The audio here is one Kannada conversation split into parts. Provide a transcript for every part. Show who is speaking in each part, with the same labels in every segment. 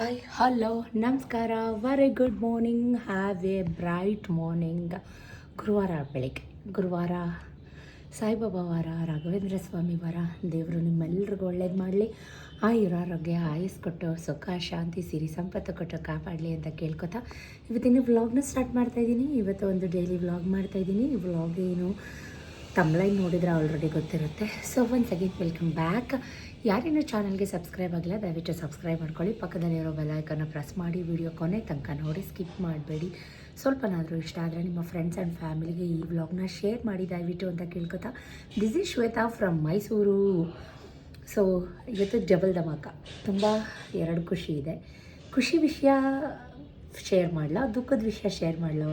Speaker 1: ಹಾಯ್ ಹಲೋ ನಮಸ್ಕಾರ very good morning have A bright morning. ಗುರುವಾರ ಬೆಳಿಗ್ಗೆ ಗುರುವಾರ ಸಾಯಿಬಾಬಾ ವಾರ, ರಾಘವೇಂದ್ರ ಸ್ವಾಮಿ ವಾರ. ದೇವರು ನಿಮ್ಮೆಲ್ಲರಿಗೂ ಒಳ್ಳೇದು ಮಾಡಲಿ, ಆಯುರಾರೋಗ್ಯ ಆಯಸ್ಕೊಟ್ಟು ಸುಖ ಶಾಂತಿ ಸಿರಿ ಸಂಪತ್ತು ಕೊಟ್ಟು ಕಾಪಾಡಲಿ ಅಂತ ಕೇಳ್ಕೊತಾ ಇವತ್ತಿನ ವ್ಲಾಗ್ನ ಸ್ಟಾರ್ಟ್ ಮಾಡ್ತಾಯಿದ್ದೀನಿ. ಇವತ್ತು ಒಂದು ಡೈಲಿ ವ್ಲಾಗ್ ಮಾಡ್ತಾಯಿದ್ದೀನಿ. ಈ ವ್ಲಾಗ್ ಏನು ತಮ್ಲೈನ್ ನೋಡಿದರೆ ಆಲ್ರೆಡಿ ಗೊತ್ತಿರುತ್ತೆ. So once again welcome back. ಯಾರೇನೋ ಚಾನಲ್ಗೆ ಸಬ್ಸ್ಕ್ರೈಬ್ ಆಗಿಲ್ಲ ದಯವಿಟ್ಟು ಸಬ್ಸ್ಕ್ರೈಬ್ ಮಾಡ್ಕೊಳ್ಳಿ. ಪಕ್ಕದಲ್ಲಿರೋ ಬೆಲ್ ಐಕನ್ನ ಪ್ರೆಸ್ ಮಾಡಿ ವಿಡಿಯೋ ಕೊನೆ ತನಕ ನೋಡಿ, ಸ್ಕಿಪ್ ಮಾಡಬೇಡಿ. ಸ್ವಲ್ಪನಾದರೂ ಇಷ್ಟ ಆದರೆ ನಿಮ್ಮ ಫ್ರೆಂಡ್ಸ್ ಆ್ಯಂಡ್ ಫ್ಯಾಮಿಲಿಗೆ ಈ ವ್ಲಾಗ್ನ ಶೇರ್ ಮಾಡಿ ದಯವಿಟ್ಟು ಅಂತ ಕೇಳ್ಕೊತಾ. This is Shweta from Mysuru. So ಇವತ್ತು ಡಬಲ್ ಧಮಾಕ, ತುಂಬ ಎರಡು ಖುಷಿ ಇದೆ. ಖುಷಿ ವಿಷಯ ಶೇರ್ ಮಾಡಲೋ, ದುಃಖದ ವಿಷಯ ಶೇರ್ ಮಾಡಲೋ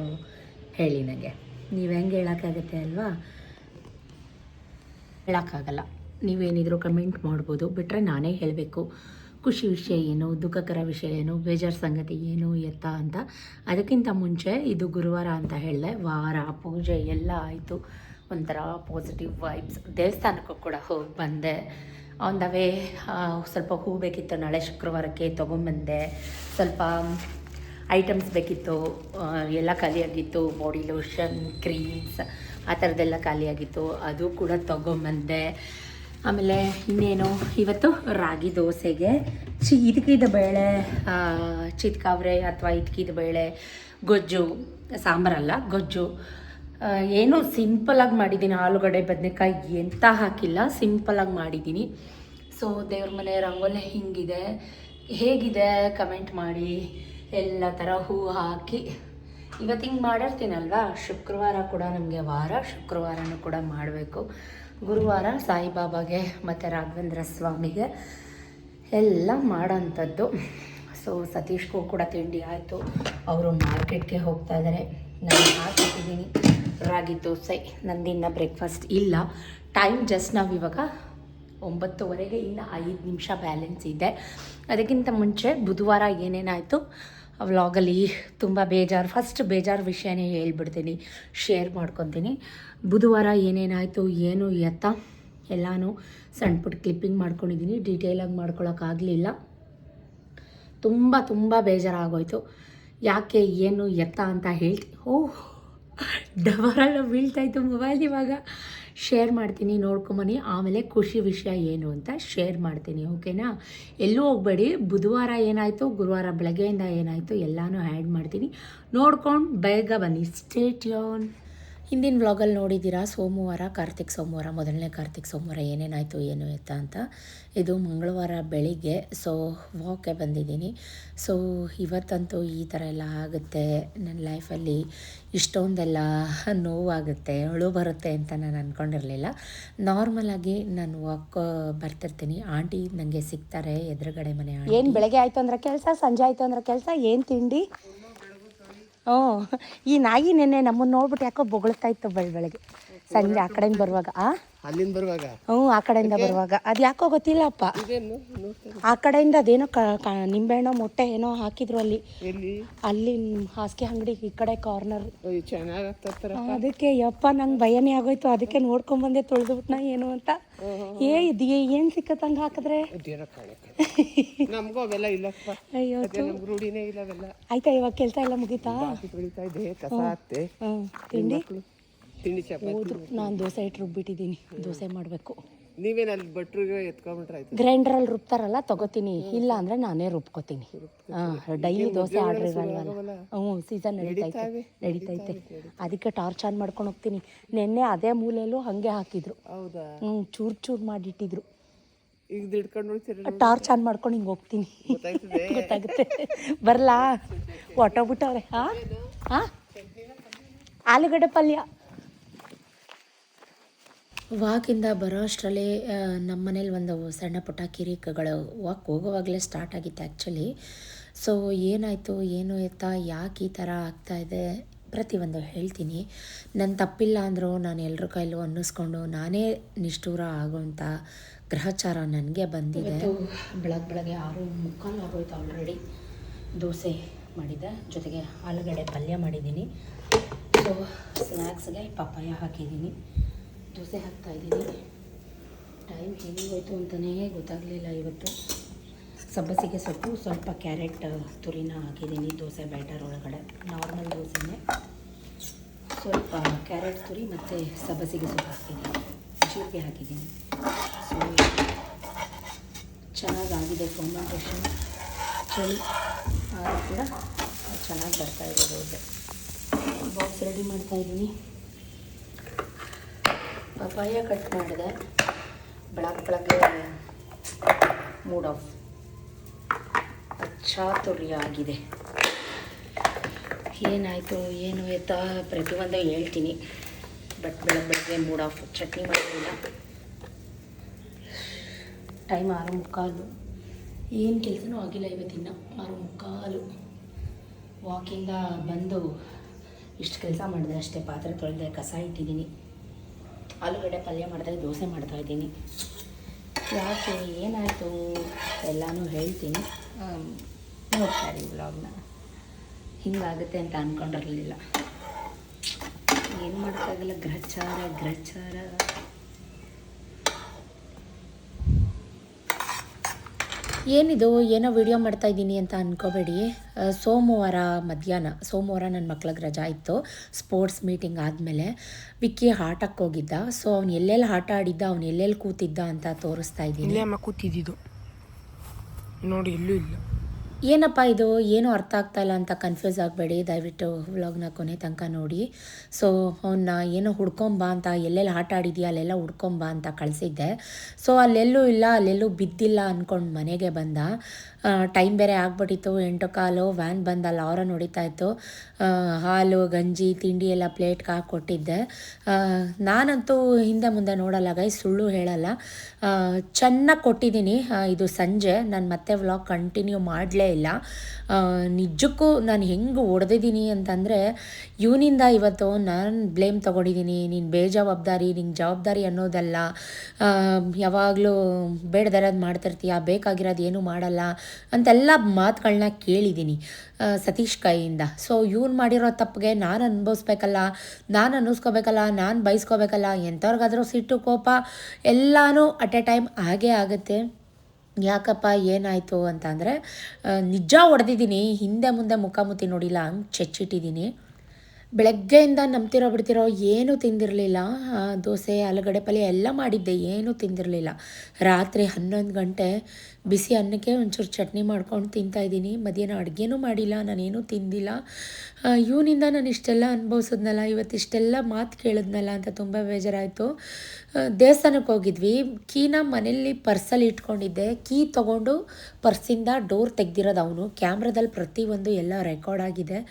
Speaker 1: ಹೇಳಿ. ನನಗೆ ನೀವು ಹೆಂಗೆ ಹೇಳೋಕ್ಕಾಗತ್ತೆ ಅಲ್ವಾ? ಹೇಳೋಕ್ಕಾಗಲ್ಲ. ನೀವೇನಿದ್ರು ಕಮೆಂಟ್ ಮಾಡ್ಬೋದು, ಬಿಟ್ಟರೆ ನಾನೇ ಹೇಳಬೇಕು ಖುಷಿ ವಿಷಯ ಏನು, ದುಃಖಕರ ವಿಷಯ ಏನು, ಬೇಜಾರು ಸಂಗತಿ ಏನು ಎತ್ತ ಅಂತ. ಅದಕ್ಕಿಂತ ಮುಂಚೆ ಇದು ಗುರುವಾರ ಅಂತ ಹೇಳಿದೆ. ವಾರ ಪೂಜೆ ಎಲ್ಲ ಆಯಿತು, ಒಂಥರ ಪಾಸಿಟಿವ್ ವೈಬ್ಸ್. ದೇವಸ್ಥಾನಕ್ಕೂ ಕೂಡ ಹೋಗಿ ಬಂದೆ. ಆನ್ ದ ವೇ ಸ್ವಲ್ಪ ಹೂ ಬೇಕಿತ್ತು, ನಾಳೆ ಶುಕ್ರವಾರಕ್ಕೆ ತೊಗೊಂಬಂದೆ. ಸ್ವಲ್ಪ ಐಟಮ್ಸ್ ಬೇಕಿತ್ತು, ಎಲ್ಲ ಖಾಲಿಯಾಗಿತ್ತು. ಬಾಡಿ ಲೋಷನ್, ಕ್ರೀಮ್ಸ್ ಆ ಥರದ್ದೆಲ್ಲ ಖಾಲಿಯಾಗಿತ್ತು, ಅದು ಕೂಡ ತೊಗೊಂಬಂದೆ. ಆಮೇಲೆ ಇನ್ನೇನು, ಇವತ್ತು ರಾಗಿ ದೋಸೆಗೆ ಇದಕ್ಕಿದ ಬೇಳೆ, ಚಿತ್ಕಾವ್ರೆ ಅಥವಾ ಇದಕ್ಕಿದ ಬೇಳೆ ಗೊಜ್ಜು, ಸಾಂಬಾರಲ್ಲ ಗೊಜ್ಜು. ಏನು ಸಿಂಪಲಾಗಿ ಮಾಡಿದ್ದೀನಿ. ಆಲೂಗಡ್ಡೆ ಬದನೆಕಾಯಿ ಎಂತ ಹಾಕಿಲ್ಲ, ಸಿಂಪಲಾಗಿ ಮಾಡಿದ್ದೀನಿ. ಸೊ ದೇವ್ರ ಮನೆ ರಂಗೋಲಿ ಹಿಂಗಿದೆ, ಹೇಗಿದೆ ಕಮೆಂಟ್ ಮಾಡಿ. ಎಲ್ಲ ಥರ ಹೂ ಹಾಕಿ ಇವತ್ತು ಹಿಂಗೆ ಮಾಡಿರ್ತೀನಲ್ವಾ. ಶುಕ್ರವಾರ ಕೂಡ ನಮಗೆ ವಾರ, ಶುಕ್ರವಾರನೂ ಕೂಡ ಮಾಡಬೇಕು. ಗುರುವಾರ ಸಾಯಿಬಾಬಾಗೆ ಮತ್ತು ರಾಘವೇಂದ್ರ ಸ್ವಾಮಿಗೆ ಎಲ್ಲ ಮಾಡೋಂಥದ್ದು. ಸೊ ಸತೀಶ್ಗೂ ಕೂಡ ತಿಂಡಿ ಆಯಿತು, ಅವರು ಮಾರ್ಕೆಟ್ಗೆ ಹೋಗ್ತಾ ಇದ್ದಾರೆ. ನಾನು ಹಾಕಿಟ್ಟಿದ್ದೀನಿ ರಾಗಿ ದೋಸೆ. ನಂದಿನ್ನ ಬ್ರೇಕ್ಫಾಸ್ಟ್ ಇಲ್ಲ. ಟೈಮ್ ಜಸ್ಟ್ ನಾವು ಇವಾಗ 9:30, ಇನ್ನು 5 ನಿಮಿಷ ಬ್ಯಾಲೆನ್ಸ್ ಇದೆ. ಅದಕ್ಕಿಂತ ಮುಂಚೆ ಬುಧವಾರ ಏನೇನಾಯಿತು ವ್ಲಾಗಲ್ಲಿ ತುಂಬ ಬೇಜಾರು. ಫಸ್ಟ್ ಬೇಜಾರು ವಿಷಯನೇ ಹೇಳ್ಬಿಡ್ತೀನಿ, ಶೇರ್ ಮಾಡ್ಕೊತೀನಿ. ಬುಧವಾರ ಏನೇನಾಯಿತು ಏನು ಎತ್ತ ಎಲ್ಲನೂ ಸಣ್ಣ ಪುಟ್ಟ ಕ್ಲಿಪ್ಪಿಂಗ್ ಮಾಡ್ಕೊಂಡಿದ್ದೀನಿ. ಡೀಟೇಲಾಗಿ ಮಾಡ್ಕೊಳಕ್ಕಾಗಲಿಲ್ಲ. ತುಂಬ ಬೇಜಾರಾಗೋಯ್ತು. ಯಾಕೆ ಏನು ಎತ್ತ ಅಂತ ಹೇಳ್ತೀನಿ. ಡಬರೆಲ್ಲ ಬೀಳ್ತಾಯಿತ್ತು ಮೊಬೈಲ್. ಇವಾಗ ಶೇರ್ ಮಾಡ್ತೀನಿ, ನೋಡ್ಕೊಂಬನ್ನಿ. ಆಮೇಲೆ ಖುಷಿ ವಿಷಯ ಏನು ಅಂತ ಶೇರ್ ಮಾಡ್ತೀನಿ, ಓಕೆನಾ? ಎಲ್ಲೂ ಹೋಗಬೇಡಿ. ಬುಧವಾರ ಏನಾಯಿತು, ಗುರುವಾರ ಬೆಳಗ್ಗೆಯಿಂದ ಏನಾಯಿತು ಎಲ್ಲನೂ ಆ್ಯಡ್ ಮಾಡ್ತೀನಿ, ನೋಡ್ಕೊಂಡು ಬೇಗ ಬನ್ನಿ. Stay tune. ಹಿಂದಿನ ವ್ಲಾಗಲ್ಲಿ ನೋಡಿದ್ದೀರಾ, ಸೋಮವಾರ, ಕಾರ್ತಿಕ್ ಸೋಮವಾರ, ಮೊದಲನೇ ಕಾರ್ತಿಕ್ ಸೋಮವಾರ ಏನೇನಾಯಿತು ಏನು ಎತ್ತ ಅಂತ. ಇದು ಮಂಗಳವಾರ ಬೆಳಿಗ್ಗೆ. ಸೊ ವಾಕ್ಗೆ ಬಂದಿದ್ದೀನಿ. ಸೊ ಇವತ್ತಂತೂ ಈ ಥರ ಎಲ್ಲ ಆಗುತ್ತೆ ನನ್ನ ಲೈಫಲ್ಲಿ. ಇಷ್ಟೊಂದೆಲ್ಲ ನೋವಾಗುತ್ತೆ, ಅಳು ಬರುತ್ತೆ ಅಂತ ನಾನು ಅಂದ್ಕೊಂಡಿರಲಿಲ್ಲ. ನಾರ್ಮಲಾಗಿ ನಾನು ವಾಕ್ ಬರ್ತಿರ್ತೀನಿ. ಆಂಟಿ ನನಗೆ ಸಿಗ್ತಾರೆ ಎದುರುಗಡೆ ಮನೆ. ಏನು ಬೆಳಗ್ಗೆ ಆಯಿತು ಅಂದ್ರೆ ಕೆಲಸ, ಸಂಜೆ ಆಯಿತು ಅಂದ್ರೆ ಕೆಲಸ, ಏನು ತಿಂಡಿ? ಈ ನಾಯಿ ನೆನ್ನೆ ನಮ್ಮನ್ನು ನೋಡ್ಬಿಟ್ಟು ಯಾಕೋ ಬೊಗಳ್ತಾ ಇತ್ತು ಬೆಳಗ್ಗೆ ಸಂಜೆ ಆ ಕಡೆಯಿಂದ ಬರುವಾಗ. ಆ ಕಡೆಯಿಂದ ಬರುವಾಗ ಅದು ಯಾಕೋ ಗೊತ್ತಿಲ್ಲಪ್ಪ. ಆ ಕಡೆಯಿಂದ ಅದೇನೋ ನಿಂಬೆಹಣ್ಣು ಮೊಟ್ಟೆ ಏನೋ ಹಾಕಿದ್ರು ಅಲ್ಲಿ ಹಾಸಿಗೆ ಅಂಗಡಿ ಈ ಕಡೆ ಕಾರ್ನರ್. ಅದಕ್ಕೆ ಯಪ್ಪ ನಂಗೆ ಭಯನೇ ಆಗೋಯ್ತು. ಅದಕ್ಕೆ ನೋಡ್ಕೊಂಬಂದೆ, ತೊಳೆದ್ಬಿಟ್ನ ಏನು ಅಂತ. ಇದು ಏನು ಸಿಕ್ಕತ್ತಂಗೆ ಹಾಕಿದ್ರೆ. ಅಯ್ಯೋ ಆಯ್ತಾ, ಇವಾಗ ಕೆಲಸ ಎಲ್ಲ ಮುಗೀತಾ? ತಿಂಡಿ ಹೋದ್ರು. ನಾನು ದೋಸೆ ಇಟ್ಟು ರುಬ್ಬಿಟ್ಟಿದ್ದೀನಿ, ದೋಸೆ ಮಾಡಬೇಕು.
Speaker 2: ನೀವೇನಲ್ಲಿ ಭಟ್ರಿಗೆ ಎತ್ಕೊಂಡ್ಬಿಟ್ರಾಯ್ತು.
Speaker 1: ಗ್ರೈಂಡ್ರಲ್ಲಿ ರುಬ್ತಾರಲ್ಲ ತಗೋತೀನಿ, ಇಲ್ಲ ಅಂದರೆ ನಾನೇ ರುಬ್ಕೋತೀನಿ. ಡೈಲಿ ದೋಸೆ ಆರ್ಡ್ರ್ ಇರಲ್ವಲ್ಲ. ಸೀಸನ್ ನಡೀತೈತೆ. ಅದಕ್ಕೆ ಟಾರ್ಚ್ ಆನ್ ಮಾಡ್ಕೊಂಡು ಹೋಗ್ತೀನಿ. ನೆನ್ನೆ ಅದೇ ಮೂಲೆಯಲ್ಲೂ ಹಾಗೆ ಹಾಕಿದ್ರು. ಚೂರು ಮಾಡಿಟ್ಟಿದ್ರು. ಟಾರ್ಚ್ ಆನ್ ಮಾಡ್ಕೊಂಡು ಹಿಂಗೆ ಹೋಗ್ತೀನಿ, ಗೊತ್ತಾಗುತ್ತೆ. ಬರಲಾ? ಹೊಟ್ಟೋಗ್ಬಿಟ್ಟವ್ರೆ. ಆಲೂಗಡ್ಡೆ ಪಲ್ಯ. ವಾಕಿಂದ ಬರೋ ಅಷ್ಟರಲ್ಲಿ ನಮ್ಮ ಮನೇಲಿ ಒಂದು ಸಣ್ಣ ಪುಟ್ಟ ಕಿರಿಕಗಳು. ವಾಕ್ ಹೋಗೋವಾಗಲೇ ಸ್ಟಾರ್ಟ್ ಆಗಿತ್ತು ಆ್ಯಕ್ಚುಲಿ. ಸೊ ಏನಾಯಿತು ಏನು ಎತ್ತ, ಯಾಕೆ ಈ ಥರ ಆಗ್ತಾಯಿದೆ ಪ್ರತಿಯೊಂದು ಹೇಳ್ತೀನಿ. ನನ್ನ ತಪ್ಪಿಲ್ಲ ಅಂದರೂ ನಾನು ಎಲ್ಲರ ಕೈಲೂ ಅನ್ನಿಸ್ಕೊಂಡು ನಾನೇ ನಿಷ್ಠೂರ ಆಗೋಂಥ ಗ್ರಹಚಾರ ನನಗೆ ಬಂದಿದೆ. ಬೆಳಗ್ಗೆ 6:45 ಆಗೋಯ್ತು ಆಲ್ರೆಡಿ. ದೋಸೆ ಮಾಡಿದ್ದೆ, ಜೊತೆಗೆ ಆಲೂಗಡ್ಡೆ ಪಲ್ಯ ಮಾಡಿದ್ದೀನಿ. ಸೊ ಸ್ನ್ಯಾಕ್ಸ್ಗೆ ಪಪ್ಪಾಯ ಹಾಕಿದ್ದೀನಿ, ದೋಸೆ ಹಾಕ್ತಾಯಿದ್ದೀನಿ. ಟೈಮ್ ಹೇಗೋಯ್ತು ಅಂತಲೇ ಗೊತ್ತಾಗಲಿಲ್ಲ ಇವತ್ತು. ಸಬ್ಬಸಿಗೆ ಸೊಪ್ಪು, ಸ್ವಲ್ಪ ಕ್ಯಾರೆಟ್ ತುರಿನ ಹಾಕಿದ್ದೀನಿ ದೋಸೆ ಬ್ಯಾಟರ್ ಒಳಗಡೆ. ನಾರ್ಮಲ್ ದೋಸೆನೇ ಸ್ವಲ್ಪ ಕ್ಯಾರೆಟ್ ತುರಿ ಮತ್ತು ಸಬ್ಬಸಿಗೆ ಸೊಪ್ಪು ಹಾಕಿದ್ದೀನಿ, ಜೀರಿಗೆ ಹಾಕಿದ್ದೀನಿ. ಸೊ ಚೆನ್ನಾಗಾಗಿದೆ ಫರ್ಮೆಂಟೇಷನ್. ಚಳಿ ಆದರೂ ಕೂಡ ಚೆನ್ನಾಗಿ ಬರ್ತಾಯಿದೆ ದೋಸೆ. ಬಾಕ್ಸ್ ರೆಡಿ ಮಾಡ್ತಾಯಿದ್ದೀನಿ. ಪಪಾಯ ಕಟ್ ಮಾಡಿದೆ. ಬೆಳಗ್ಗೆ ಮೂಡ್ ಆಫ್ ಚಾತುರ್ಯ ಆಗಿದೆ. ಏನಾಯಿತು ಏನು ಎತ್ತಾ ಪ್ರತಿಯೊಂದು ಹೇಳ್ತೀನಿ. ಬಟ್ ಬೆಳಗ್ಗೆ ಮೂಡ್ ಆಫ್. ಚಟ್ನಿ ಮಾಡಲಿಲ್ಲ. ಟೈಮ್ 6:45. ಏನು ಕೆಲಸನೂ ಆಗಿಲ್ಲ ಇವತ್ತಿನ. 6:45 ವಾಕಿಂದ ಬಂದು ಇಷ್ಟು ಕೆಲಸ ಮಾಡಿದೆ ಅಷ್ಟೇ. ಪಾತ್ರೆ ತೊಳೆದೆ, ಕಸ ಇಟ್ಟಿದ್ದೀನಿ, ಆಲೂಗಡ್ಡೆ ಪಲ್ಯ ಮಾಡಿದೆ, ದೋಸೆ ಮಾಡ್ತಾಯಿದ್ದೀನಿ. ಯಾಕೆ ಏನಾಯಿತು ಎಲ್ಲನೂ ಹೇಳ್ತೀನಿ, ನೋಡ್ತಾರೆ ವ್ಲಾಗ್ನ. ಹಿಂಗಾಗುತ್ತೆ ಅಂತ ಅಂದ್ಕೊಂಡಿರಲಿಲ್ಲ. ಏನು ಮಾಡೋಕ್ಕಾಗಲ್ಲ, ಗ್ರಹಚಾರ. ಏನಿದು ಏನೋ ವಿಡಿಯೋ ಮಾಡ್ತಾಯಿದ್ದೀನಿ ಅಂತ ಅಂದ್ಕೋಬೇಡಿ. ಸೋಮವಾರ ನನ್ನ ಮಕ್ಳಿಗೆ ರಜಾ ಇತ್ತು. ಸ್ಪೋರ್ಟ್ಸ್ ಮೀಟಿಂಗ್ ಆದಮೇಲೆ ವಿಕ್ಕಿ ಆಟಕ್ಕೆ ಹೋಗಿದ್ದ. ಸೊ ಅವ್ನು ಎಲ್ಲೆಲ್ಲಿ ಆಟ ಆಡಿದ್ದ, ಅವ್ನು ಎಲ್ಲೆಲ್ಲಿ ಕೂತಿದ್ದ ಅಂತ ತೋರಿಸ್ತಾ ಇದ್ದೀನಿ.
Speaker 2: ಇಲ್ಲೇ ಅಮ್ಮ ಕೂತಿದ್ದು ನೋಡಿ, ಎಲ್ಲೂ ಇಲ್ಲ.
Speaker 1: ಏನಪ್ಪ ಇದು ಏನೂ ಅರ್ಥ ಆಗ್ತಾಯಿಲ್ಲ ಅಂತ ಕನ್ಫ್ಯೂಸ್ ಆಗಬೇಡಿ. ದಯವಿಟ್ಟು ವ್ಲಾಗ್ನ ಕೊನೆ ತನಕ ನೋಡಿ. ಸೊ ಅವನ್ನ ಏನೋ ಹುಡ್ಕೊಂಬಾ ಅಂತ, ಎಲ್ಲೆಲ್ಲಿ ಆಟ ಆಡಿದ್ಯಾ ಅಲ್ಲೆಲ್ಲ ಹುಡ್ಕೊಂಬಾ ಅಂತ ಕಳಿಸಿದ್ದೆ. ಸೊ ಅಲ್ಲೆಲ್ಲೂ ಇಲ್ಲ, ಅಲ್ಲೆಲ್ಲೂ ಬಿದ್ದಿಲ್ಲ ಅಂದ್ಕೊಂಡು ಮನೆಗೆ ಬಂದ. ಟೈಮ್ ಬೇರೆ ಆಗ್ಬಿಟ್ಟಿತ್ತು, 8:15. ವ್ಯಾನ್ ಬಂದಲ್ಲ ಅವರ ಹೊಡಿತಾಯಿತ್ತು. ಹಾಲು ಗಂಜಿ ತಿಂಡಿ ಎಲ್ಲ ಪ್ಲೇಟ್ಗೆ ಹಾಕಿ ಕೊಟ್ಟಿದ್ದೆ. ನಾನಂತೂ ಹಿಂದೆ ಮುಂದೆ ನೋಡಲ್ಲ ಗೈಸ್, ಸುಳ್ಳು ಹೇಳಲ್ಲ, ಚೆನ್ನಾಗಿ ಕೊಟ್ಟಿದ್ದೀನಿ. ಇದು ಸಂಜೆ ನಾನು ಮತ್ತೆ ವ್ಲಾಗ್ ಕಂಟಿನ್ಯೂ ಮಾಡಲೇ ಇಲ್ಲ. ನಿಜಕ್ಕೂ ನಾನು ಹೆಂಗೆ ಹೊಡೆದಿದ್ದೀನಿ ಅಂತಂದರೆ, ಇವನಿಂದ ಇವತ್ತು ನಾನು ಬ್ಲೇಮ್ ತೊಗೊಂಡಿದ್ದೀನಿ. ನೀನು ಬೇಜವಾಬ್ದಾರಿ, ನಿಂಗೆ ಜವಾಬ್ದಾರಿ ಅನ್ನೋದಲ್ಲ, ಯಾವಾಗಲೂ ಬೇಡದಿರೋದು ಮಾಡ್ತಿರ್ತೀಯ, ಬೇಕಾಗಿರೋದು ಏನೂ ಮಾಡಲ್ಲ ಅಂತೆಲ್ಲ ಮಾತುಗಳನ್ನ ಕೇಳಿದ್ದೀನಿ ಸತೀಶ್ ಕೈಯಿಂದ. ಸೊ ಇವ್ನು ಮಾಡಿರೋ ತಪ್ಪಿಗೆ ನಾನು ಅನುಭವಿಸ್ಬೇಕಲ್ಲ, ನಾನು ಅನ್ನಿಸ್ಕೋಬೇಕಲ್ಲ, ನಾನು ಬಯಸ್ಕೋಬೇಕಲ್ಲ. ಎಂಥವ್ರಿಗಾದರೂ ಸಿಟ್ಟು ಕೋಪ ಎಲ್ಲನೂ ಅಟ್ ಎ ಟೈಮ್ ಹಾಗೇ ಆಗುತ್ತೆ. ಯಾಕಪ್ಪ ಏನಾಯಿತು ಅಂತಂದರೆ, ನಿಜ ಹೊಡೆದಿದ್ದೀನಿ, ಹಿಂದೆ ಮುಂದೆ ಮುಖಾಮುಖಿ ನೋಡಿಲ್ಲ, ಹಂಗೆ ಚೆಚ್ಚಿಟ್ಟಿದ್ದೀನಿ. ಬೆಳಗ್ಗೆಯಿಂದ ನಂಬ್ತಿರೋ ಬಿಡ್ತಿರೋ ಏನೂ ತಿಂದಿರಲಿಲ್ಲ. ದೋಸೆ ಆಲೂಗಡ್ಡೆ ಪಲ್ಯ ಎಲ್ಲ ಮಾಡಿದ್ದೆ, ಏನೂ ತಿಂದಿರಲಿಲ್ಲ. ರಾತ್ರಿ 11 ಗಂಟೆ ಬಿಸಿ ಅನ್ನಕ್ಕೆ ಒಂಚೂರು ಚಟ್ನಿ ಮಾಡ್ಕೊಂಡು ತಿಂತಾಯಿದ್ದೀನಿ. ಮಧ್ಯಾಹ್ನ ಅಡುಗೆನೂ ಮಾಡಿಲ್ಲ, ನಾನೇನೂ ತಿಂದಿಲ್ಲ. ಇವನಿಂದ ನಾನು ಇಷ್ಟೆಲ್ಲ ಅನುಭವಿಸಿದ್ನಲ್ಲ, ಇವತ್ತಿಷ್ಟೆಲ್ಲ ಮಾತು ಕೇಳಿದ್ನಲ್ಲ ಅಂತ ತುಂಬ ಬೇಜಾರಾಯಿತು. ದೇವಸ್ಥಾನಕ್ಕೆ ಹೋಗಿದ್ವಿ. ಕೀನ ಮನೇಲಿ ಪರ್ಸಲ್ಲಿ ಇಟ್ಕೊಂಡಿದ್ದೆ. ಕೀ ತೊಗೊಂಡು ಪರ್ಸಿಂದ ಡೋರ್ ತೆಗ್ದಿರೋದು ಅವನು. ಕ್ಯಾಮ್ರಾದಲ್ಲಿ ಪ್ರತಿಯೊಂದು ಎಲ್ಲ ರೆಕಾರ್ಡ್ ಆಗಿದೆ.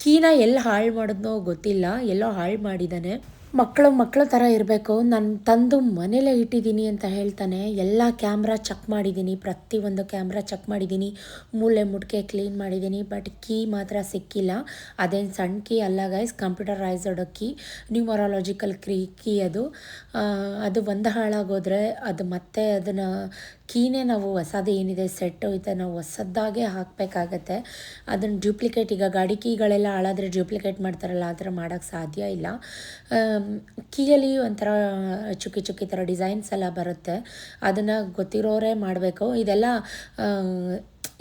Speaker 1: ಕೀನ ಎಲ್ಲಿ ಹಾಳು ಮಾಡಿದ್ನೋ ಗೊತ್ತಿಲ್ಲ, ಎಲ್ಲೋ ಹಾಳು ಮಾಡಿದ್ದಾನೆ. ಮಕ್ಕಳು ಥರ ಇರಬೇಕು. ನಾನು ತಂದು ಮನೇಲೇ ಇಟ್ಟಿದ್ದೀನಿ ಅಂತ ಹೇಳ್ತಾನೆ. ಎಲ್ಲ ಕ್ಯಾಮ್ರಾ ಚೆಕ್ ಮಾಡಿದ್ದೀನಿ, ಪ್ರತಿಯೊಂದು ಕ್ಯಾಮ್ರಾ ಚೆಕ್ ಮಾಡಿದ್ದೀನಿ, ಮೂಲೆ ಮುಟ್ಕೆ ಕ್ಲೀನ್ ಮಾಡಿದ್ದೀನಿ. ಬಟ್ ಕೀ ಮಾತ್ರ ಸಿಕ್ಕಿಲ್ಲ. ಅದೇನು ಸಣ್ಣ ಕೀ ಅಲ್ಲ ಗೈಸ್, ಕಂಪ್ಯೂಟರೈಸ್ಡ್ ಕೀ, ನ್ಯೂಮರಾಲಜಿಕಲ್ ಕೀ ಅದು ಒಂದು ಹಾಳಾಗೋದ್ರೆ ಅದು ಮತ್ತೆ ಅದನ್ನು ಕೀನೇ ನಾವು ಹೊಸದು ಏನಿದೆ ಸೆಟ್ಟು ಇದೆ ನಾವು ಹೊಸದಾಗೆ ಹಾಕಬೇಕಾಗತ್ತೆ. ಅದನ್ನು ಡ್ಯೂಪ್ಲಿಕೇಟ್, ಈಗ ಗಾಡಿ ಕೀಗಳೆಲ್ಲ ಹಾಳಾದರೆ ಡ್ಯೂಪ್ಲಿಕೇಟ್ ಮಾಡ್ತಾರಲ್ಲ, ಆ ಥರ ಮಾಡೋಕ್ಕೆ ಸಾಧ್ಯ ಇಲ್ಲ. ಕೀಯಲ್ಲಿ ಒಂಥರ ಚುಕ್ಕಿ ಥರ ಡಿಸೈನ್ಸ್ ಎಲ್ಲ ಬರುತ್ತೆ, ಅದನ್ನು ಗೊತ್ತಿರೋರೇ ಮಾಡಬೇಕು. ಇದೆಲ್ಲ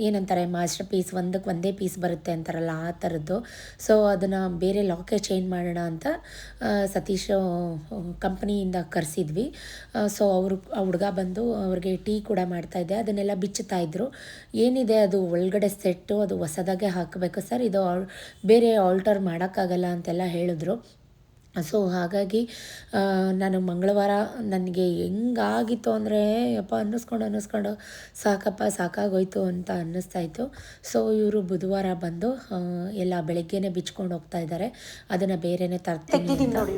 Speaker 1: ಏನಂತಾರೆ ಮಾಸ್ಟರ್ ಪೀಸ್, ಒಂದೇ ಪೀಸ್ ಬರುತ್ತೆ ಅಂತಾರಲ್ಲ, ಆ ಥರದ್ದು. ಸೊ ಅದನ್ನು ಬೇರೆ ಲಾಕೆ ಚೇಂಜ್ ಮಾಡೋಣ ಅಂತ ಸತೀಶ್ ಕಂಪ್ನಿಯಿಂದ ಕರೆಸಿದ್ವಿ. ಸೊ ಆ ಹುಡುಗ ಬಂದು ಅವ್ರಿಗೆ ಟೀ ಕೂಡ ಮಾಡ್ತಾಯಿದ್ದೆ, ಅದನ್ನೆಲ್ಲ ಬಿಚ್ಚುತ್ತಾಯಿದ್ರು. ಏನಿದೆ ಅದು ಒಳಗಡೆ ಸೆಟ್ಟು, ಅದು ಹೊಸದಾಗೆ ಹಾಕಬೇಕು ಸರ್, ಇದು ಬೇರೆ ಆಲ್ಟರ್ ಮಾಡೋಕ್ಕಾಗಲ್ಲ ಅಂತೆಲ್ಲ ಹೇಳಿದ್ರು. ಸೊ ಹಾಗಾಗಿ ನಾನು ಮಂಗಳವಾರ ನನಗೆ ಹೆಂಗಾಗಿತ್ತು ಅಂದರೆ ಯಪ್ಪ ಅನ್ನಿಸ್ಕೊಂಡು ಸಾಕಾಗೋಯ್ತು ಅಂತ ಅನ್ನಿಸ್ತಾಯಿತ್ತು. ಸೊ ಇವರು ಬುಧವಾರ ಬಂದು ಎಲ್ಲ ಬೆಳಗ್ಗೆನೇ ಬಿಚ್ಕೊಂಡು ಹೋಗ್ತಾ ಇದ್ದಾರೆ. ಅದನ್ನು ಬೇರೆನೇ ತರ್ತೀನಿ ನೋಡಿ.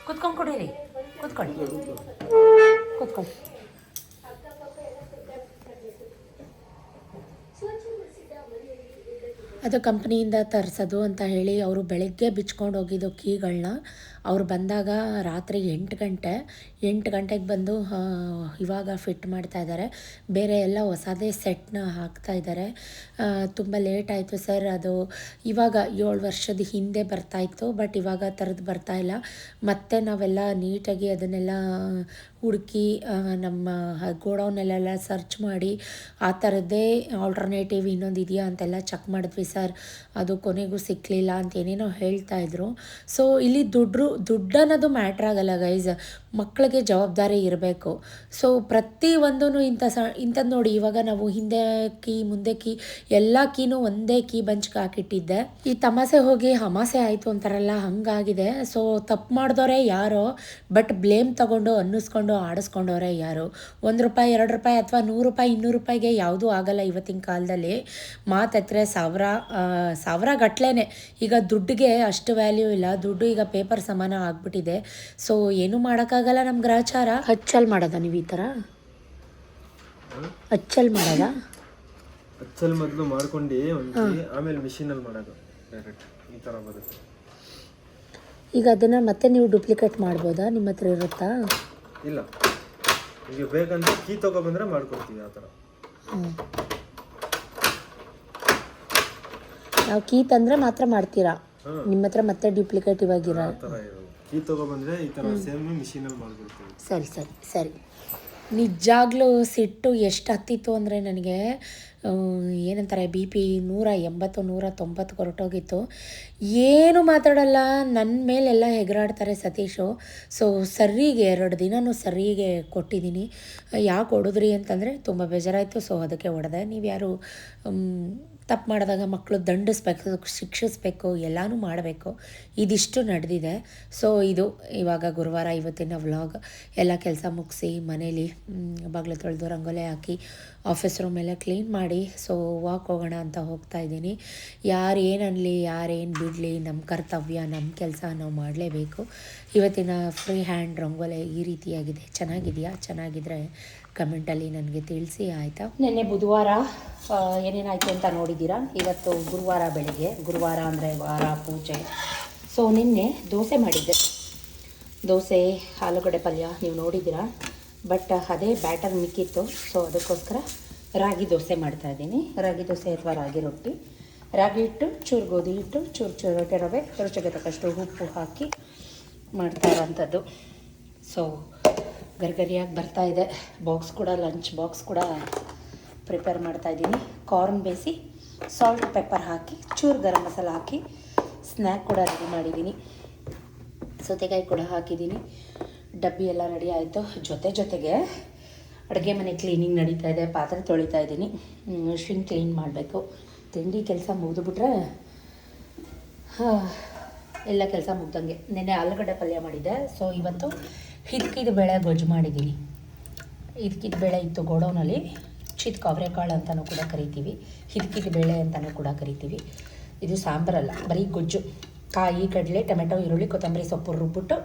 Speaker 1: ಕೂತ್ಕೊಂಡು ಕೊಡಿರಿ, ಕೂತ್ಕೊಳ್ಳಿ. ಅದು ಕಂಪ್ನಿಯಿಂದ ತರಿಸೋದು ಅಂತ ಹೇಳಿ ಅವರು ಬೆಳಗ್ಗೆ ಬಿಚ್ಕೊಂಡು ಹೋಗಿದ್ದು ಕೀಗಳನ್ನ. ಅವ್ರು ಬಂದಾಗ ರಾತ್ರಿ 8 ಗಂಟೆ. 8 ಗಂಟೆಗೆ ಬಂದು ಇವಾಗ ಫಿಟ್ ಮಾಡ್ತಾ ಇದ್ದಾರೆ. ಬೇರೆ ಎಲ್ಲ ಹೊಸದೇ ಸೆಟ್ನ ಹಾಕ್ತಾ ಇದ್ದಾರೆ. ತುಂಬ ಲೇಟ್ ಆಯಿತು ಸರ್, ಅದು ಇವಾಗ 7 ವರ್ಷದ ಹಿಂದೆ ಬರ್ತಾಯಿತ್ತು, ಬಟ್ ಇವಾಗ ಥರದ್ದು ಬರ್ತಾಯಿಲ್ಲ. ಮತ್ತು ನಾವೆಲ್ಲ ನೀಟಾಗಿ ಅದನ್ನೆಲ್ಲ ಹುಡುಕಿ ನಮ್ಮ ಗೋಡೌನಲ್ಲೆಲ್ಲ ಸರ್ಚ್ ಮಾಡಿ ಆ ಥರದ್ದೇ ಆಲ್ಟರ್ನೇಟಿವ್ ಇನ್ನೊಂದು ಇದೆಯಾ ಅಂತೆಲ್ಲ ಚೆಕ್ ಮಾಡಿದ್ವಿ ಸರ್. ಅದು ಕೊನೆಗೂ ಸಿಕ್ಕಲಿಲ್ಲ ಅಂತ ಏನೇನೋ ಹೇಳ್ತಾಯಿದ್ರು. ಸೊ ಇಲ್ಲಿ ದುಡ್ಡು ಅನ್ನೋದು ಮ್ಯಾಟ್ರ್ ಆಗಲ್ಲ ಗೈಸ್, ಮಕ್ಕಳಿಗೆ ಜವಾಬ್ದಾರಿ ಇರಬೇಕು. ಸೊ ಪ್ರತಿಯೊಂದೂ ಇಂಥದ್ದು ನೋಡಿ, ಇವಾಗ ನಾವು ಹಿಂದೆ ಕೀ ಮುಂದೆ ಕೀ ಎಲ್ಲ ಕೀನೂ ಒಂದೇ ಕೀ ಬಂಚ್ಗೆ ಹಾಕಿಟ್ಟಿದ್ದೆ. ಈ ತಮಾಸೆ ಹೋಗಿ ಹಮಾಸೆ ಆಯಿತು ಅಂತಾರಲ್ಲ, ಹಂಗಾಗಿದೆ. ಸೊ ತಪ್ಪು ಮಾಡಿದವರೇ ಯಾರೋ, ಬಟ್ ಬ್ಲೇಮ್ ತಗೊಂಡು ಅನ್ನಿಸ್ಕೊಂಡು ಆಡಿಸ್ಕೊಂಡವ್ರೆ ಯಾರು. ₹1 ₹2 ಅಥವಾ ₹100 ₹200 ಯಾವುದೂ ಆಗಲ್ಲ ಇವತ್ತಿನ ಕಾಲದಲ್ಲಿ. ಮಾತೆತ್ತರೆ ಸಾವಿರ ಗಟ್ಲೆನೆ. ಈಗ ದುಡ್ಡಿಗೆ ಅಷ್ಟು ವ್ಯಾಲ್ಯೂ ಇಲ್ಲ, ದುಡ್ಡು ಈಗ ಪೇಪರ್ ಸಮಾನ ಆಗ್ಬಿಟ್ಟಿದೆ. ಸೊ ಏನೂ ಮಾಡೋಕ್ಕಾಗಲ್ಲ ನಮ್ಮ ಗ್ರಾಚಾರ. ಹಚ್ಚಲ್ಲಿ ಮಾಡೋದ ನೀವು ಈ ಥರ ಹಚ್ಚಲ್ಲಿ ಮಾಡೋದ?
Speaker 3: ಹಚ್ಚಲ್ಲಿ ಮೊದಲು ಮಾಡ್ಕೊಂಡು ಆಮೇಲೆ ಮಿಷಿನಲ್ಲಿ ಮಾಡೋದು ಡೈರೆಕ್ಟ್ ಈ ಥರ ಬರುತ್ತೆ.
Speaker 1: ಈಗ ಅದನ್ನು ಮತ್ತೆ ನೀವು ಡೂಪ್ಲಿಕೇಟ್ ಮಾಡ್ಬೋದಾ? ನಿಮ್ಮ ಹತ್ರ ಇರುತ್ತಾ?
Speaker 3: ಇಲ್ಲ, ಈಗ ಬೇಕಂದ್ರೆ ಕೀ ತೊಗೊಬಂದ್ರೆ ಮಾಡ್ಕೊಡ್ತೀವಿ ಆ ಥರ.
Speaker 1: ನಾವು ಕೀ ತಂದರೆ ಮಾತ್ರ ಮಾಡ್ತೀರಾ? ನಿಮ್ಮ ಹತ್ರ ಮತ್ತೆ ಡ್ಯೂಪ್ಲಿಕೇಟ್ ಇವಾಗಿರ
Speaker 3: ಆ ಥರ ಇರೋದು. ಕೀ ತೊಗೊಬಂದ್ರೆ ಈ ಥರ ಸೇಮ್ ಮಿಷಿನಲ್ಲಿ ಮಾಡ್ಕೊಡ್ತೀವಿ.
Speaker 1: ಸರಿ. ನಿಜಾಗ್ಲೂ ಸಿಟ್ಟು ಎಷ್ಟು ಹತ್ತಿತ್ತು ಅಂದರೆ ನನಗೆ ಏನಂತಾರೆ BP 180 190 ಹೊರಟೋಗಿತ್ತು. ಏನು ಮಾತಾಡಲ್ಲ, ನನ್ನ ಮೇಲೆಲ್ಲ ಹೆಗರಾಡ್ತಾರೆ ಸತೀಶು. ಸೊ ಸರಿಗೆ 2 ದಿನವೂ ಸರಿಗೆ ಕೊಟ್ಟಿದ್ದೀನಿ. ಯಾಕೆ ಹೊಡೆದ್ರಿ ಅಂತಂದರೆ ತುಂಬ ಬೇಜಾರಾಯಿತು, ಸೊ ಅದಕ್ಕೆ ಹೊಡೆದೆ. ನೀವು ಯಾರು ತಪ್ಪು ಮಾಡಿದಾಗ ಮಕ್ಕಳು ದಂಡಿಸ್ಬೇಕು, ಶಿಕ್ಷಿಸ್ಬೇಕು, ಎಲ್ಲನೂ ಮಾಡಬೇಕು. ಇದಿಷ್ಟು ನಡೆದಿದೆ. ಸೊ ಇದು ಇವಾಗ ಗುರುವಾರ ಇವತ್ತಿನ ವ್ಲಾಗ್. ಎಲ್ಲ ಕೆಲಸ ಮುಗಿಸಿ ಮನೇಲಿ ಬಾಗಿಲು ತೊಳೆದು ರಂಗೋಲಿ ಹಾಕಿ ಆಫೀಸ್ ರೂಮೆಲ್ಲ ಕ್ಲೀನ್ ಮಾಡಿ ಸೊ ವಾಕ್ ಹೋಗೋಣ ಅಂತ ಹೋಗ್ತಾ ಇದ್ದೀನಿ. ಯಾರು ಏನು ಅನ್ನಲಿ, ಯಾರೇನು ಬಿಡಲಿ, ನಮ್ಮ ಕರ್ತವ್ಯ, ನಮ್ಮ ಕೆಲಸ ನಾವು ಮಾಡಲೇಬೇಕು. ಇವತ್ತಿನ ಫ್ರೀ ಹ್ಯಾಂಡ್ ರಂಗೋಲಿ ಈ ರೀತಿಯಾಗಿದೆ. ಚೆನ್ನಾಗಿದೆಯಾ? ಚೆನ್ನಾಗಿದ್ದರೆ ಕಮೆಂಟಲ್ಲಿ ನನಗೆ ತಿಳಿಸಿ, ಆಯಿತಾ? ನಿನ್ನೆ ಬುಧವಾರ ಏನೇನಾಯಿತು ಅಂತ ನೋಡಿದ್ದೀರಾ. ಇವತ್ತು ಗುರುವಾರ ಬೆಳಗ್ಗೆ, ಗುರುವಾರ ಅಂದರೆ ವಾರ ಪೂಜೆ. ಸೊ ನಿನ್ನೆ ದೋಸೆ ಮಾಡಿದ್ದೆ. ದೋಸೆ ಆಲೂಗಡ್ಡೆ ಪಲ್ಯ ನೀವು ನೋಡಿದ್ದೀರಾ, ಬಟ್ ಅದೇ ಬ್ಯಾಟರ್ ಮಿಕ್ಕಿತ್ತು. ಸೊ ಅದಕ್ಕೋಸ್ಕರ ರಾಗಿ ದೋಸೆ ಮಾಡ್ತಾಯಿದ್ದೀನಿ. ರಾಗಿ ದೋಸೆ ಅಥವಾ ರಾಗಿ ರೊಟ್ಟಿ, ರಾಗಿ ಹಿಟ್ಟು, ಚೂರು ಗೋಧಿ ಹಿಟ್ಟು, ಚೂರು ರೊಟ್ಟೆ ರವೆ, ರುಚಿಗೆ ತಕ್ಕಷ್ಟು ಉಪ್ಪು ಹಾಕಿ ಮಾಡ್ತಾ ಇರೋಂಥದ್ದು. ಸೊ ಗರಿಗರಿಯಾಗಿ ಬರ್ತಾಯಿದೆ. ಬಾಕ್ಸ್ ಕೂಡ, ಲಂಚ್ ಬಾಕ್ಸ್ ಕೂಡ ಪ್ರಿಪೇರ್ ಮಾಡ್ತಾಯಿದ್ದೀನಿ. ಕಾರ್ನ್ ಬೇಯಿಸಿ ಸಾಲ್ಟ್ ಪೆಪ್ಪರ್ ಹಾಕಿ ಚೂರು ಗರಂ ಮಸಾಲ ಹಾಕಿ ಸ್ನ್ಯಾಕ್ ಕೂಡ ರೆಡಿ ಮಾಡಿದ್ದೀನಿ. ಸೌತೆಕಾಯಿ ಕೂಡ ಹಾಕಿದ್ದೀನಿ. ಡಬ್ಬಿ ಎಲ್ಲ ರೆಡಿ ಆಯಿತು. ಜೊತೆಗೆ ಅಡುಗೆ ಮನೆ ಕ್ಲೀನಿಂಗ್ ನಡೀತಾ ಇದೆ. ಪಾತ್ರೆ ತೊಳಿತಾ ಇದ್ದೀನಿ. ಶಿಂಕ್ ಕ್ಲೀನ್ ಮಾಡಬೇಕು. ತಿಂಡಿ ಕೆಲಸ ಮುಗಿದುಬಿಟ್ರೆ ಎಲ್ಲ ಕೆಲಸ ಮುಗ್ದಂಗೆ. ನೆನ್ನೆ ಆಲೂಗಡ್ಡೆ ಪಲ್ಯ ಮಾಡಿದ್ದೆ. ಸೊ ಇವತ್ತು ಹಿದ್ಕಿದ ಬೇಳೆ ಗೊಜ್ಜು ಮಾಡಿದ್ದೀನಿ. ಹಿದ್ಕಿದ ಬೇಳೆ ಇತ್ತು ಗೋಡೌನಲ್ಲಿ. ಚಿತ್ ಅವರೆಕಾಳು ಅಂತಲೂ ಕೂಡ ಕರಿತೀವಿ, ಹಿದ್ಕಿದ ಬೇಳೆ ಅಂತಲೂ ಕೂಡ ಕರಿತೀವಿ. ಇದು ಸಾಂಬಾರಲ್ಲ, ಬರೀ ಗೊಜ್ಜು. ಕಾಯಿ, ಕಡಲೆ, ಟೊಮೆಟೊ, ಈರುಳ್ಳಿ, ಕೊತ್ತಂಬರಿ ಸೊಪ್ಪು ರುಬ್ಬಿಟ್ಟು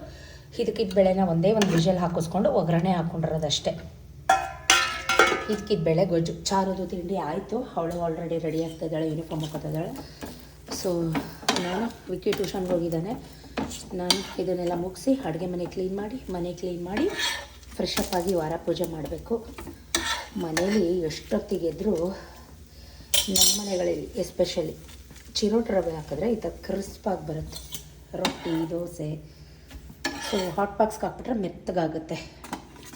Speaker 1: ಹಿದ್ಕಿದ ಬೇಳೆನ ಒಂದೇ ಒಂದು ವಿಷಲ್ ಹಾಕಿಸ್ಕೊಂಡು ಒಗ್ಗರಣೆ ಹಾಕ್ಕೊಂಡಿರೋದಷ್ಟೇ. ಹಿದ್ಕಿದ ಬೇಳೆ ಗೊಜ್ಜು. ಚಾರುದು ತಿಂಡಿ ಆಯಿತು. ಅವಳು ಆಲ್ರೆಡಿ ರೆಡಿ ಆಗ್ತಾಯಿದ್ದಾಳೆ, ಯೂನಿಫಾರ್ಮ್ ಹಾಕೋತಿದ್ದಾಳೆ. ಸೊ ನಾನು ವಿಕ್ಕಿ ಟ್ಯೂಷನ್ಗೆ ಹೋಗಿದ್ದಾನೆ. ನಾನು ಇದನ್ನೆಲ್ಲ ಮುಗಿಸಿ ಅಡುಗೆ ಮನೆ ಕ್ಲೀನ್ ಮಾಡಿ ಫ್ರೆಶ್ ಅಪ್ ಆಗಿ ವಾರ ಪೂಜೆ ಮಾಡಬೇಕು. ಮನೇಲಿ ಎಷ್ಟೊತ್ತಿಗೆದ್ರೂ ನಮ್ಮ ಮನೆಗಳಲ್ಲಿ ಎಸ್ಪೆಷಲಿ ಚಿರೋಟಿ ರವೆ ಹಾಕಿದ್ರೆ ಈ ಥರ ಕ್ರಿಸ್ಪಾಗಿ ಬರುತ್ತೆ ರೊಟ್ಟಿ, ದೋಸೆ. ಸೊ ಹಾಟ್ ಬಾಕ್ಸ್ಗೆ ಹಾಕ್ಬಿಟ್ರೆ ಮೆತ್ತಗಾಗುತ್ತೆ.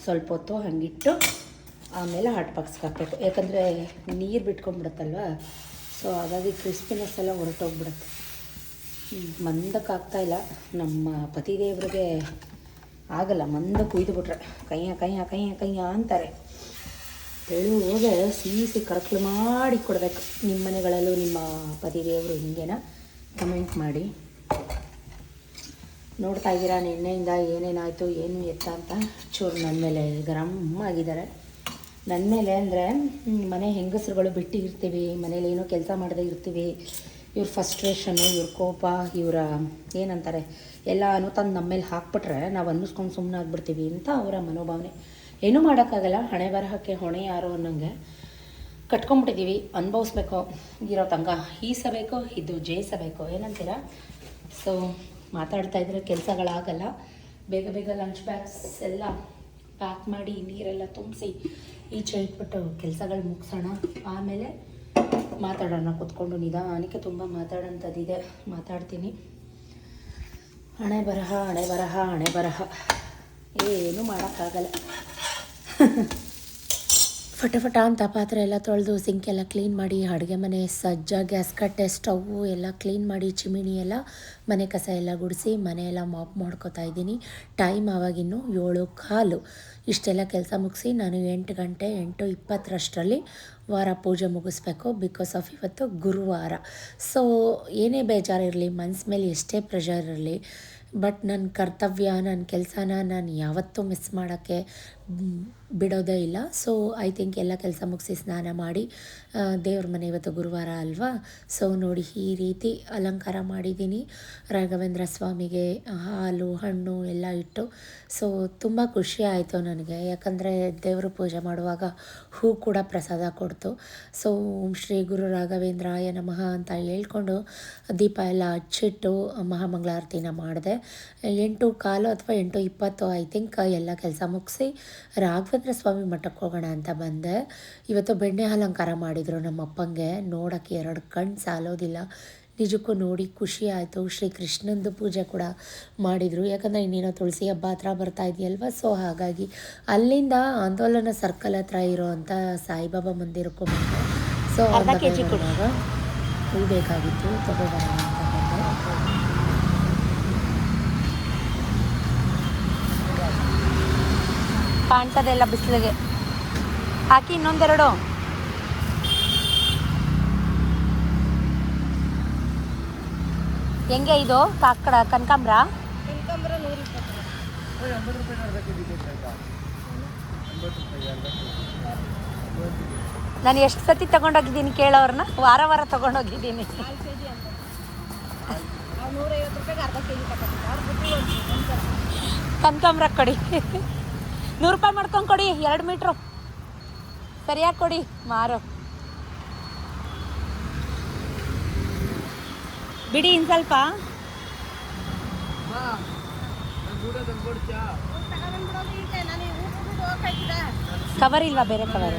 Speaker 1: ಸ್ವಲ್ಪ ಹೊತ್ತು ಹಂಗಿಟ್ಟು ಆಮೇಲೆ ಹಾಟ್ ಬಾಕ್ಸ್ಗೆ ಹಾಕಬೇಕು, ಯಾಕಂದರೆ ನೀರು ಬಿಟ್ಕೊಂಡ್ಬಿಡುತ್ತಲ್ವ. ಸೊ ಹಾಗಾಗಿ ಕ್ರಿಸ್ಪಿನೆಸ್ ಎಲ್ಲ ಹೊರಟೋಗ್ಬಿಡುತ್ತೆ. ಮಂದಕ್ಕಾಗ್ತಾಯಿಲ್ಲ. ನಮ್ಮ ಪತಿದೇವ್ರಿಗೆ ಆಗಲ್ಲ, ಮಂದಕ್ಕೆ ಕುಯ್ದುಬಿಟ್ರೆ ಕೈಯ ಅಂತಾರೆ. ತೆಳುವಾಗೆ ಸಿಹಿ ಕರಕಲು ಮಾಡಿ ಕೊಡಬೇಕು. ನಿಮ್ಮ ಮನೆಗಳಲ್ಲೂ ನಿಮ್ಮ ಪತಿದೇವರು ಹಿಂಗೇನ? ಕಮೆಂಟ್ ಮಾಡಿ. ನೋಡ್ತಾ ಇದ್ದೀರಾ ನಿನ್ನೆಯಿಂದ ಏನೇನಾಯಿತು ಏನು ಎತ್ತ ಅಂತ. ಚೂರು ನನ್ನ ಮೇಲೆ ಗರಂ ಆಗಿದ್ದಾರೆ. ನನ್ನ ಮೇಲೆ ಅಂದರೆ ಮನೆ ಹೆಂಗಸರುಗಳು ಬಿಟ್ಟು ಇರ್ತೀವಿ, ಮನೇಲಿ ಏನೋ ಕೆಲಸ ಮಾಡದೇ ಇರ್ತೀವಿ. ಇವ್ರ ಫಸ್ಟ್ರೇಷನ್ನು, ಇವ್ರ ಕೋಪ, ಇವರ ಏನಂತಾರೆ ಎಲ್ಲನೂ ತಂದು ನಮ್ಮ ಮೇಲೆ ಹಾಕ್ಬಿಟ್ರೆ ನಾವು ಅನ್ನಿಸ್ಕೊಂಡು ಸುಮ್ಮನೆ ಆಗ್ಬಿಡ್ತೀವಿ ಅಂತ ಅವರ ಮನೋಭಾವನೆ. ಏನೂ ಮಾಡೋಕ್ಕಾಗಲ್ಲ. ಹಣೆ ಬರಹಕ್ಕೆ ಹೊಣೆ ಯಾರು ಅನ್ನೋಂಗೆ ಕಟ್ಕೊಂಬಿಟ್ಟಿದ್ದೀವಿ. ಅನುಭವಿಸ್ಬೇಕು. ಇರೋ ತಂಗ ಈಸಬೇಕು, ಇದು ಜಯಿಸಬೇಕು, ಏನಂತೀರ? ಸೊ ಮಾತಾಡ್ತಾಯಿದ್ರೆ ಕೆಲಸಗಳಾಗಲ್ಲ. ಬೇಗ ಬೇಗ ಲಂಚ್ ಬ್ಯಾಗ್ಸ್ ಎಲ್ಲ ಪ್ಯಾಕ್ ಮಾಡಿ ನೀರೆಲ್ಲ ತುಂಬಿಸಿ ಈಚೆ ಇಟ್ಬಿಟ್ಟು ಕೆಲಸಗಳು ಮುಗಿಸೋಣ. ಆಮೇಲೆ ಮಾತಾಡೋಣ ಕೂತ್ಕೊಂಡು. ನಿಧಾನಕ್ಕೆ ತುಂಬ ಮಾತಾಡೋಂಥದ್ದಿದೆ, ಮಾತಾಡ್ತೀನಿ. ಹಣೆ ಬರಹ ಹಣೆ ಬರಹ ಹಣೆ ಬರಹ, ಏನೂ ಮಾಡೋಕ್ಕಾಗಲ್ಲ. ಫಟಫಟ ಅಂತ ಪಾತ್ರೆ ಎಲ್ಲ ತೊಳೆದು ಸಿಂಕ್ ಎಲ್ಲ ಕ್ಲೀನ್ ಮಾಡಿ, ಅಡುಗೆ ಮನೆ ಸಜ್ಜ, ಗ್ಯಾಸ್ ಕಟ್ಟೆ, ಸ್ಟವ್ವು ಎಲ್ಲ ಕ್ಲೀನ್ ಮಾಡಿ, ಚಿಮಿಣಿ ಎಲ್ಲ ಮನೆ ಕಸ ಎಲ್ಲ ಗುಡಿಸಿ ಮನೆಯೆಲ್ಲ ಮಾಪ್ ಮಾಡ್ಕೋತಾ ಇದ್ದೀನಿ. ಟೈಮ್ ಆವಾಗಿನ್ನು 7:15. ಇಷ್ಟೆಲ್ಲ ಕೆಲಸ ಮುಗಿಸಿ ನಾನು 8 ಗಂಟೆ 8:20 ವಾರ ಪೂಜೆ ಮುಗಿಸ್ಬೇಕು. ಬಿಕಾಸ್ ಆಫ್ ಇವತ್ತು ಗುರುವಾರ. ಸೊ ಏನೇ ಬೇಜಾರಿರಲಿ, ಮನ್ಸು ಮೇಲೆ ಎಷ್ಟೇ ಪ್ರೆಷರ್ ಇರಲಿ, ಬಟ್ ನನ್ನ ಕರ್ತವ್ಯ, ನನ್ನ ಕೆಲಸನ ನಾನು ಯಾವತ್ತೂ ಮಿಸ್ ಮಾಡೋಕ್ಕೆ ಬಿಡೋದೇ ಇಲ್ಲ. ಸೊ ಐ ಥಿಂಕ್ ಎಲ್ಲ ಕೆಲಸ ಮುಗಿಸಿ ಸ್ನಾನ ಮಾಡಿ, ದೇವ್ರ ಮನೆ ಇವತ್ತು ಗುರುವಾರ ಅಲ್ವಾ, ಸೊ ನೋಡಿ ಈ ರೀತಿ ಅಲಂಕಾರ ಮಾಡಿದ್ದೀನಿ. ರಾಘವೇಂದ್ರ ಸ್ವಾಮಿಗೆ ಹಾಲು ಹಣ್ಣು ಎಲ್ಲ ಇಟ್ಟು. ಸೊ ತುಂಬ ಖುಷಿ ಆಯಿತು ನನಗೆ, ಯಾಕಂದರೆ ದೇವರು ಪೂಜೆ ಮಾಡುವಾಗ ಹೂ ಕೂಡ ಪ್ರಸಾದ ಕೊಡ್ತು. ಸೊ ಓಂ ಶ್ರೀ ಗುರು ರಾಘವೇಂದ್ರಾಯ ನಮಃ ಅಂತ ಹೇಳ್ಕೊಂಡು ದೀಪ ಎಲ್ಲ ಹಚ್ಚಿಟ್ಟು ಮಹಾಮಂಗಳಾರತಿನ ಮಾಡಿದೆ. 8:15 ಅಥವಾ 8:20 ಐ ಥಿಂಕ್ ಎಲ್ಲ ಕೆಲಸ ಮುಗಿಸಿ ರಾಘವೇಂದ್ರ ಸ್ವಾಮಿ ಮಠಕ್ಕೆ ಹೋಗೋಣ ಅಂತ ಬಂದೆ. ಇವತ್ತು ಬೆಣ್ಣೆ ಅಲಂಕಾರ ಮಾಡಿದರು ನಮ್ಮ ಅಪ್ಪಂಗೆ, ನೋಡೋಕ್ಕೆ 2 ಕಣ್ಣು ಸಾಲೋದಿಲ್ಲ. ನಿಜಕ್ಕೂ ನೋಡಿ ಖುಷಿ ಆಯಿತು. ಶ್ರೀ ಕೃಷ್ಣಂದು ಪೂಜೆ ಕೂಡ ಮಾಡಿದರು, ಯಾಕಂದರೆ ಇನ್ನೇನೋ ತುಳಸಿ ಹಬ್ಬ ಹತ್ರ ಬರ್ತಾ ಇದೆಯಲ್ವ. ಸೊ ಹಾಗಾಗಿ ಅಲ್ಲಿಂದ ಆಂದೋಲನ ಸರ್ಕಲ್ ಹತ್ರ ಇರೋವಂಥ ಸಾಯಿಬಾಬಾ ಮಂದಿರಕ್ಕೂ ಬಂದೆ. ಸೊ ಹೂ ಬೇಕಾಗಿತ್ತು, ತಗೋಬರೋಣ ಅಂತ ಬಂದೆ. ಕಾಣ್ತದೆಲ್ಲ ಬಿಸಿಲಿಗೆ ಹಾಕಿ ಇನ್ನೊಂದೆರಡು. ಹೆಂಗೆ ಇದು ಕನಕಾಂಬ್ರ? ನಾನು ಎಷ್ಟು ಸತಿ ತಗೊಂಡೋಗಿದ್ದೀನಿ ಕೇಳೋರನ್ನ, ವಾರ ವಾರ ತಗೊಂಡೋಗಿದ್ದೀನಿ. ಕನಕಾಂಬ್ರ ಕೊಡಿ, 100 ರೂಪಾಯಿ ಮಾಡ್ಕೊಂಡು ಕೊಡಿ, 2 ಮೀಟ್ರು ಸರಿಯಾಗಿ ಕೊಡಿ ಮಾರು. ಬಿಡಿ ಇನ್ನು ಸ್ವಲ್ಪ. ಕವರ್ ಇಲ್ವಾ? ಬೇರೆ ಕವರ್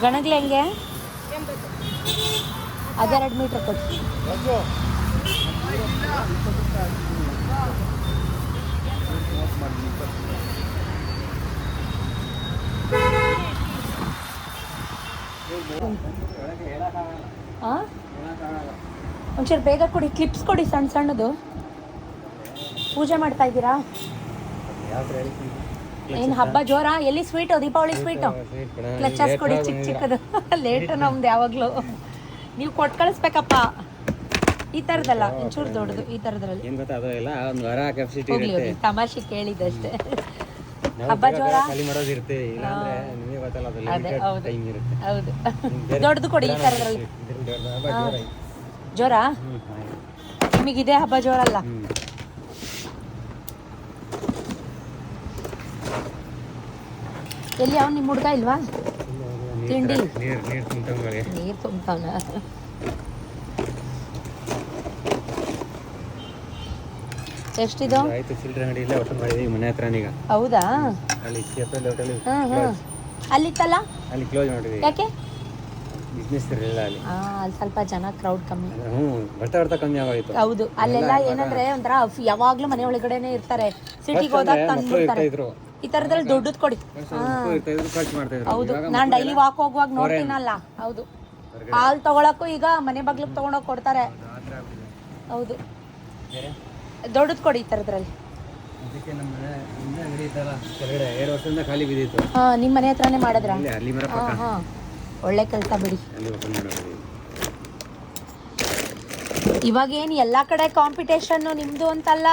Speaker 1: ಗಣಗ್ಲೆ ಹೆಂಗೆ? ಅದು 2 ಮೀಟ್ರ್ ಕೊಡಿ. ಒಂಚೂರು ಬೇಗ ಕೊಡಿ, ಕ್ಲಿಪ್ಸ್ ಕೊಡಿ ಸಣ್ಣ ಸಣ್ಣದು. ಪೂಜೆ ಮಾಡ್ತಾ ಇದ್ದೀರಾ? ಏನು ಹಬ್ಬ ಜೋರ? ಎಲ್ಲಿ ಸ್ವೀಟು? ದೀಪಾವಳಿ ಸ್ವೀಟು ಕ್ಲಚಸ್ ಕೊಡಿ, ಚಿಕ್ಕ ಚಿಕ್ಕದು. ಲೇಟು ನಮ್ದು ಯಾವಾಗಲೂ. ನೀವು ಕೊಟ್ಟು ಕಳಿಸ್ಬೇಕಪ್ಪ. ಈ ಥರದಲ್ಲ, ಒಂಚೂರು ದೊಡ್ಡದು ಈ ಥರದ್ರಲ್ಲಿ. ಹೋಗ್ಲಿ ತಮಾಷೆ ಕೇಳಿದ್ದಷ್ಟೇ. ಹಬ್ಬ ಜೋರ? ಅದೇ ಹೌದು ಹೌದು. ದೊಡ್ಡದು ಕೊಡಿ ಈ ಥರದ್ರಲ್ಲಿ. ಜೋರ? ನಿಮಗಿದೆ ಹಬ್ಬ ಜೋರಲ್ಲ? ಎಲ್ಲಿ ಅವ್ನು ನಿಮ್ಮ ಹುಡುಗ ಇಲ್ವಾ? ತಿಂಡಿ ನೀರು ತುಂಬ್ತಾವನ? ಎಷ್ಟಿದು?
Speaker 3: ಮನೆ ಹತ್ರ.
Speaker 1: ಹೌದಾ? ಅಲ್ಲಿತ್ತಲ್ಲ, ಯಾಕೆ?
Speaker 3: ಬಿಸ್ನೆಸ್ ಇರಲಿಲ್ಲ ಅಲ್ಲಿ.
Speaker 1: ಅಲ್ಲಿ ಸ್ವಲ್ಪ ಜನ ಕ್ರೌಡ್ ಕಮ್ಮಿ.
Speaker 3: ಬರ್ತಾ ಬರ್ತಾ ಕಮ್ಮಿ ಆಗೋಯ್ತು.
Speaker 1: ಹೌದು, ಅಲ್ಲೆಲ್ಲ ಏನಂದ್ರೆ ಒಂಥರ ಯಾವಾಗ್ಲೂ ಮನೆ ಒಳಗಡೆನೆ ಇರ್ತಾರೆ. ಸಿಟಿಗೆ ಹೋದಾಗ ತಂದ್ಬಿಡ್ತಾರೆ. ಈ ತರದಲ್ಲಿ ದೊಡ್ಡದು ಕೊಡಿ. ಹೌದು, ನಾನು ಡೈಲಿ ವಾಕ್ ಹೋಗುವಾಗ ನೋಡ್ತೀನಲ್ಲ. ಹೌದು, ಹಾಲು ತಗೊಳಕ್ಕೂ ಈಗ ಮನೆ ಬಾಗ್ಲಿಗೆ ತಗೊಂಡೋಗಿ ಕೊಡ್ತಾರೆ. ಹೌದು, ದೊಡ್ಡದು ಕೊಡಿ ಈ ಥರದ್ರಲ್ಲಿ. ನಿಮ್ಮ ಮನೆ ಹತ್ರನೇ ಮಾಡಿದ್ರ? ಹಾಂ, ಒಳ್ಳೆ ಕೆಲಸ ಬಿಡಿ. ಇವಾಗ ಏನು ಎಲ್ಲ ಕಡೆ ಕಾಂಪಿಟೇಷನ್ ನಿಮ್ದು ಅಂತಲ್ಲ,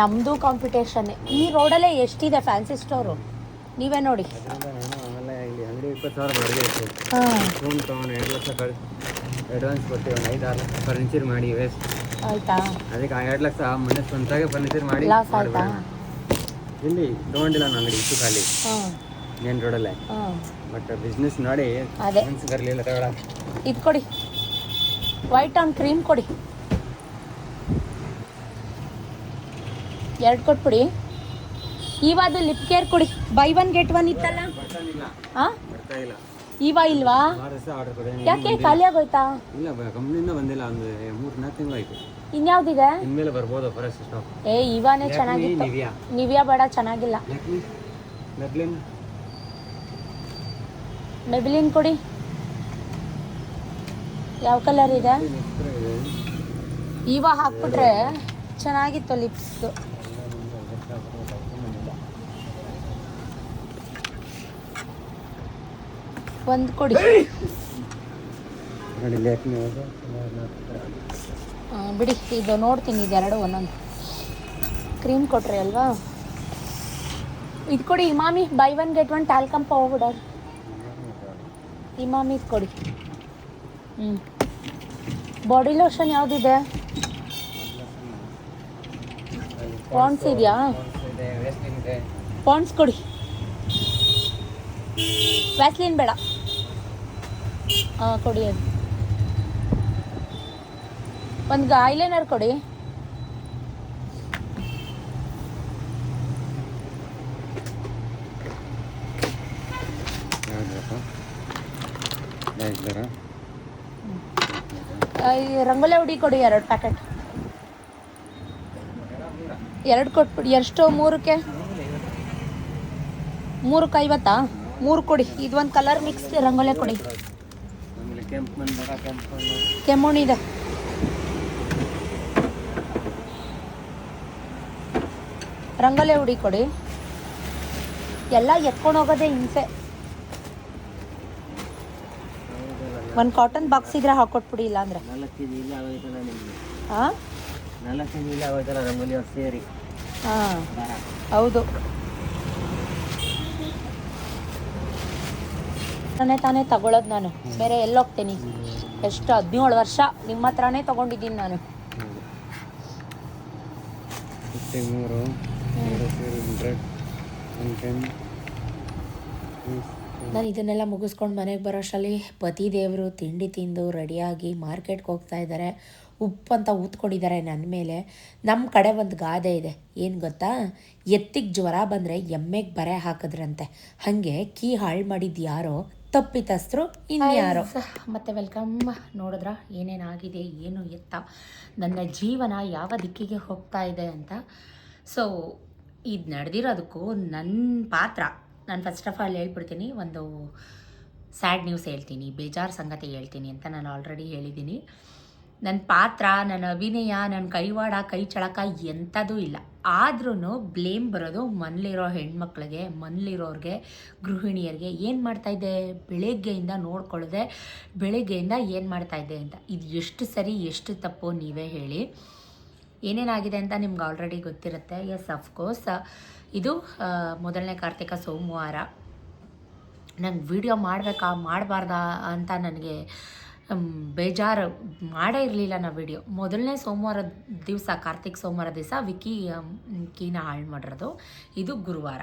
Speaker 1: ನಮ್ದು ಕಾಂಪಿಟೇಷನ್. ಈ ರೋಡಲ್ಲೇ ಎಷ್ಟಿದೆ ಫ್ಯಾನ್ಸಿ ಸ್ಟೋರು, ನೀವೇ ನೋಡಿ.
Speaker 3: ಅಡ್ವಾನ್ಸ್ ಕೊಡ್ತೀವಿ, 5-6 ಲಕ್ಷ ಫರ್ನಿಚರ್ ಮಾಡಿ ವೇಸ್ಟ್
Speaker 1: ಆಯ್ತಾ?
Speaker 3: ಅದಕ್ಕೆ 2 ಲಕ್ಷ ಮನೆ ಸ್ವಂತಾಗೆ ಫರ್ನಿಚರ್ ಮಾಡಿ
Speaker 1: ಲಾಸ್ ಆಯ್ತಾ?
Speaker 3: ಇಲ್ಲಿ ತೊಗೊಂಡಿಲ್ಲ ನಾನು ಅಂಗಡಿ ಇಷ್ಟು ಖಾಲಿ.
Speaker 4: ಮೇನ್ ರೋಡಲ್ಲೇ.
Speaker 1: ಹಾಂ
Speaker 4: ಬಟ್ ಬಿಸ್ನೆಸ್ ನೋಡಿ
Speaker 1: ಅದೇ
Speaker 4: ಮನ್ಸು ಬರಲಿಲ್ಲ ತಗೊಳ.
Speaker 1: ಇದು ಕೊಡಿ, ವೈಟ್ ಆನ್ ಕ್ರೀಮ್ ಕೊಡಿ, 2 ಕೊಟ್ಬಿಡಿ. ಇವಾದು ಲಿಪ್ ಕೇರ್ ಕೊಡಿ, ಬೈ 1 get 1 ಇತ್ತಲ್ಲ. ಹಾಂ
Speaker 4: ಬರ್ತಾ ಇಲ್ಲ.
Speaker 1: ಇಲ್ವಾ?
Speaker 4: ಆರ್ಡರ್ ಕೊಡಿ.
Speaker 1: ಯಾಕೆ ಖಾಲಿ ಆಗೋಯ್ತಾ?
Speaker 4: ಇಲ್ಲ ಕಂಪ್ನಿಯಿಂದ ಬಂದಿಲ್ಲ, ಒಂದು 3-4 ತಿಂಗಳಾಯ್ತು.
Speaker 1: ಇನ್ಯಾವ್ದಿದೆ?
Speaker 4: ಇನ್ಮೇಲೆ ಬರ್ಬೋದು ಫಾರೆಸ್ಟ್ ಸ್ಟಾಕ್.
Speaker 1: ಇವಾನೇ ಚೆನ್ನಾಗಿತ್ತು. ನಿವಿಯಾ ಬೇಡ, ಚೆನ್ನಾಗಿಲ್ಲ. ಮೆಬಿಲಿನ್ ಕೊಡಿ. ಯಾವ ಕಲರ್ ಇದೆ? ಇವ ಹಾಕ್ಬಿಟ್ರೆ ಚೆನ್ನಾಗಿತ್ತು ಲಿಪ್ಸ್. ಒಂದು ಕೊಡಿ. ಬಿಡಿ, ಇದು ನೋಡ್ತೀನಿ, ಇದೆರಡು ಒಂದೊಂದು. ಕ್ರೀಮ್ ಕೊಟ್ರಿ ಅಲ್ವಾ? ಇದು ಕೊಡಿ Emami, by 1 get 1 talcum powder. Emami ಇದು ಕೊಡಿ. ಬಾಡಿ ಲೋಷನ್ ಯಾವುದಿದೆ? ಪಾಂಡ್ಸ್ ಇದೆಯಾ? ಪಾಂಡ್ಸ್ ಕೊಡಿ. ವ್ಯಾಸ್ಲಿನ್ ಬೇಡ. ಹಾಂ ಕೊಡಿ. ಅದು ಒಂದು ಐಲೈನರ್ ಕೊಡಿ. ರಂಗೋಲಿ ಹುಡಿ ಕೊಡಿ, 2 ಪ್ಯಾಕೆಟ್. 2 ಕೊಟ್ಬಿಡಿ. ಎಷ್ಟು? 3ಕ್ಕೆ 50? 3 ಕೊಡಿ. ಇದು ಒಂದು ಕಲರ್ ಮಿಕ್ಸ್ ರಂಗೋಲಿ ಕೊಡಿ. ಕೆಮ್ಮುಣಿದೆ. ರಂಗೋಲಿ ಹುಡಿ ಕೊಡಿ. ಎಲ್ಲ ಎತ್ಕೊಂಡು ಹೋಗೋದೇ ಹಿಂಸೆ. ಒಂದು ಕಾಟನ್ ಬಾಕ್ಸ್ ಇದ್ರೆ ಹಾಕೊಟ್ಬಿಡಿ, ಇಲ್ಲ ಅಂದರೆ. ಹಾಂ ಹಾಂ ಹೌದು. ತಾನೇ ತಗೊಳ್ಳೋದು ನಾನು, ಬೇರೆ ಎಲ್ಲೋಗ್ತೀನಿ. ಎಷ್ಟು 17 ವರ್ಷ ನಿಮ್ಮ ಹತ್ರನೇ ತಗೊಂಡಿದ್ದೀನಿ ನಾನು. ನಾನು ಇದನ್ನೆಲ್ಲ ಮುಗಿಸ್ಕೊಂಡು ಮನೆಗೆ ಬರೋಷ್ಟರಲ್ಲಿ ಪತಿ ದೇವರು ತಿಂಡಿ ತಿಂದು ರೆಡಿಯಾಗಿ ಮಾರ್ಕೆಟ್ಗೆ ಹೋಗ್ತಾ ಇದ್ದಾರೆ. ಉಪ್ಪಂತ ಊದ್ಕೊಂಡಿದ್ದಾರೆ ನನ್ನ ಮೇಲೆ. ನಮ್ಮ ಕಡೆ ಒಂದು ಗಾದೆ ಇದೆ, ಏನು ಗೊತ್ತಾ? ಎತ್ತಿಗೆ ಜ್ವರ ಬಂದರೆ ಎಮ್ಮೆಗೆ ಬರೆ ಹಾಕಿದ್ರಂತೆ. ಹಾಗೆ ಕೀ ಹಾಳು ಮಾಡಿದ್ದು ಯಾರೋ, ತಪ್ಪಿತಸ್ಥರು ಇನ್ಯಾರೋ. ಮತ್ತೆ ವೆಲ್ಕಮ್. ನೋಡಿದ್ರ ಏನೇನಾಗಿದೆ, ಏನು ಎತ್ತ, ನನ್ನ ಜೀವನ ಯಾವ ದಿಕ್ಕಿಗೆ ಹೋಗ್ತಾ ಇದೆ ಅಂತ. ಸೊ ಇದು ನಡೆದಿರೋದಕ್ಕೂ ನನ್ನ ಪಾತ್ರ, ನಾನು ಫಸ್ಟ್ ಆಫ್ ಆಲ್ ಹೇಳ್ಬಿಡ್ತೀನಿ. ಒಂದು ಸ್ಯಾಡ್ ನ್ಯೂಸ್ ಹೇಳ್ತೀನಿ, ಬೇಜಾರು ಸಂಗತಿ ಹೇಳ್ತೀನಿ ಅಂತ ನಾನು ಆಲ್ರೆಡಿ ಹೇಳಿದ್ದೀನಿ. ನನ್ನ ಪಾತ್ರ, ನನ್ನ ಅಭಿನಯ, ನನ್ನ ಕೈವಾಡ, ಕೈ ಚಳಕ ಎಂಥದೂ ಇಲ್ಲ. ಆದ್ರೂ ಬ್ಲೇಮ್ ಬರೋದು ಮನೇಲಿರೋ ಹೆಣ್ಮಕ್ಳಿಗೆ, ಮನೇಲಿರೋರಿಗೆ, ಗೃಹಿಣಿಯರಿಗೆ. ಏನು ಮಾಡ್ತಾಯಿದ್ದೆ ಬೆಳಗ್ಗೆಯಿಂದ ನೋಡ್ಕೊಳ್ಳದೆ, ಬೆಳಗ್ಗೆಯಿಂದ ಏನು ಮಾಡ್ತಾಯಿದ್ದೆ ಅಂತ. ಇದು ಎಷ್ಟು ಸರಿ ಎಷ್ಟು ತಪ್ಪು ನೀವೇ ಹೇಳಿ. ಏನೇನಾಗಿದೆ ಅಂತ ನಿಮ್ಗೆ ಆಲ್ರೆಡಿ ಗೊತ್ತಿರುತ್ತೆ. ಎಸ್ ಅಫ್ಕೋರ್ಸ್ ಇದು ಮೊದಲನೇ ಕಾರ್ತಿಕ ಸೋಮವಾರ. ನಂಗೆ ವಿಡಿಯೋ ಮಾಡಬೇಕಾ ಮಾಡಬಾರ್ದಾ ಅಂತ ನನಗೆ ಬೇಜಾರು. ಮಾಡೇ ಇರಲಿಲ್ಲ ನಾ ವಿಡಿಯೋ. ಮೊದಲನೇ ಸೋಮವಾರದ ದಿವಸ, ಕಾರ್ತಿಕ್ ಸೋಮವಾರ ದಿವಸ ವಿಕ್ಕಿ ಕೀನ ಹಾಳು ಮಾಡಿರೋದು. ಇದು ಗುರುವಾರ.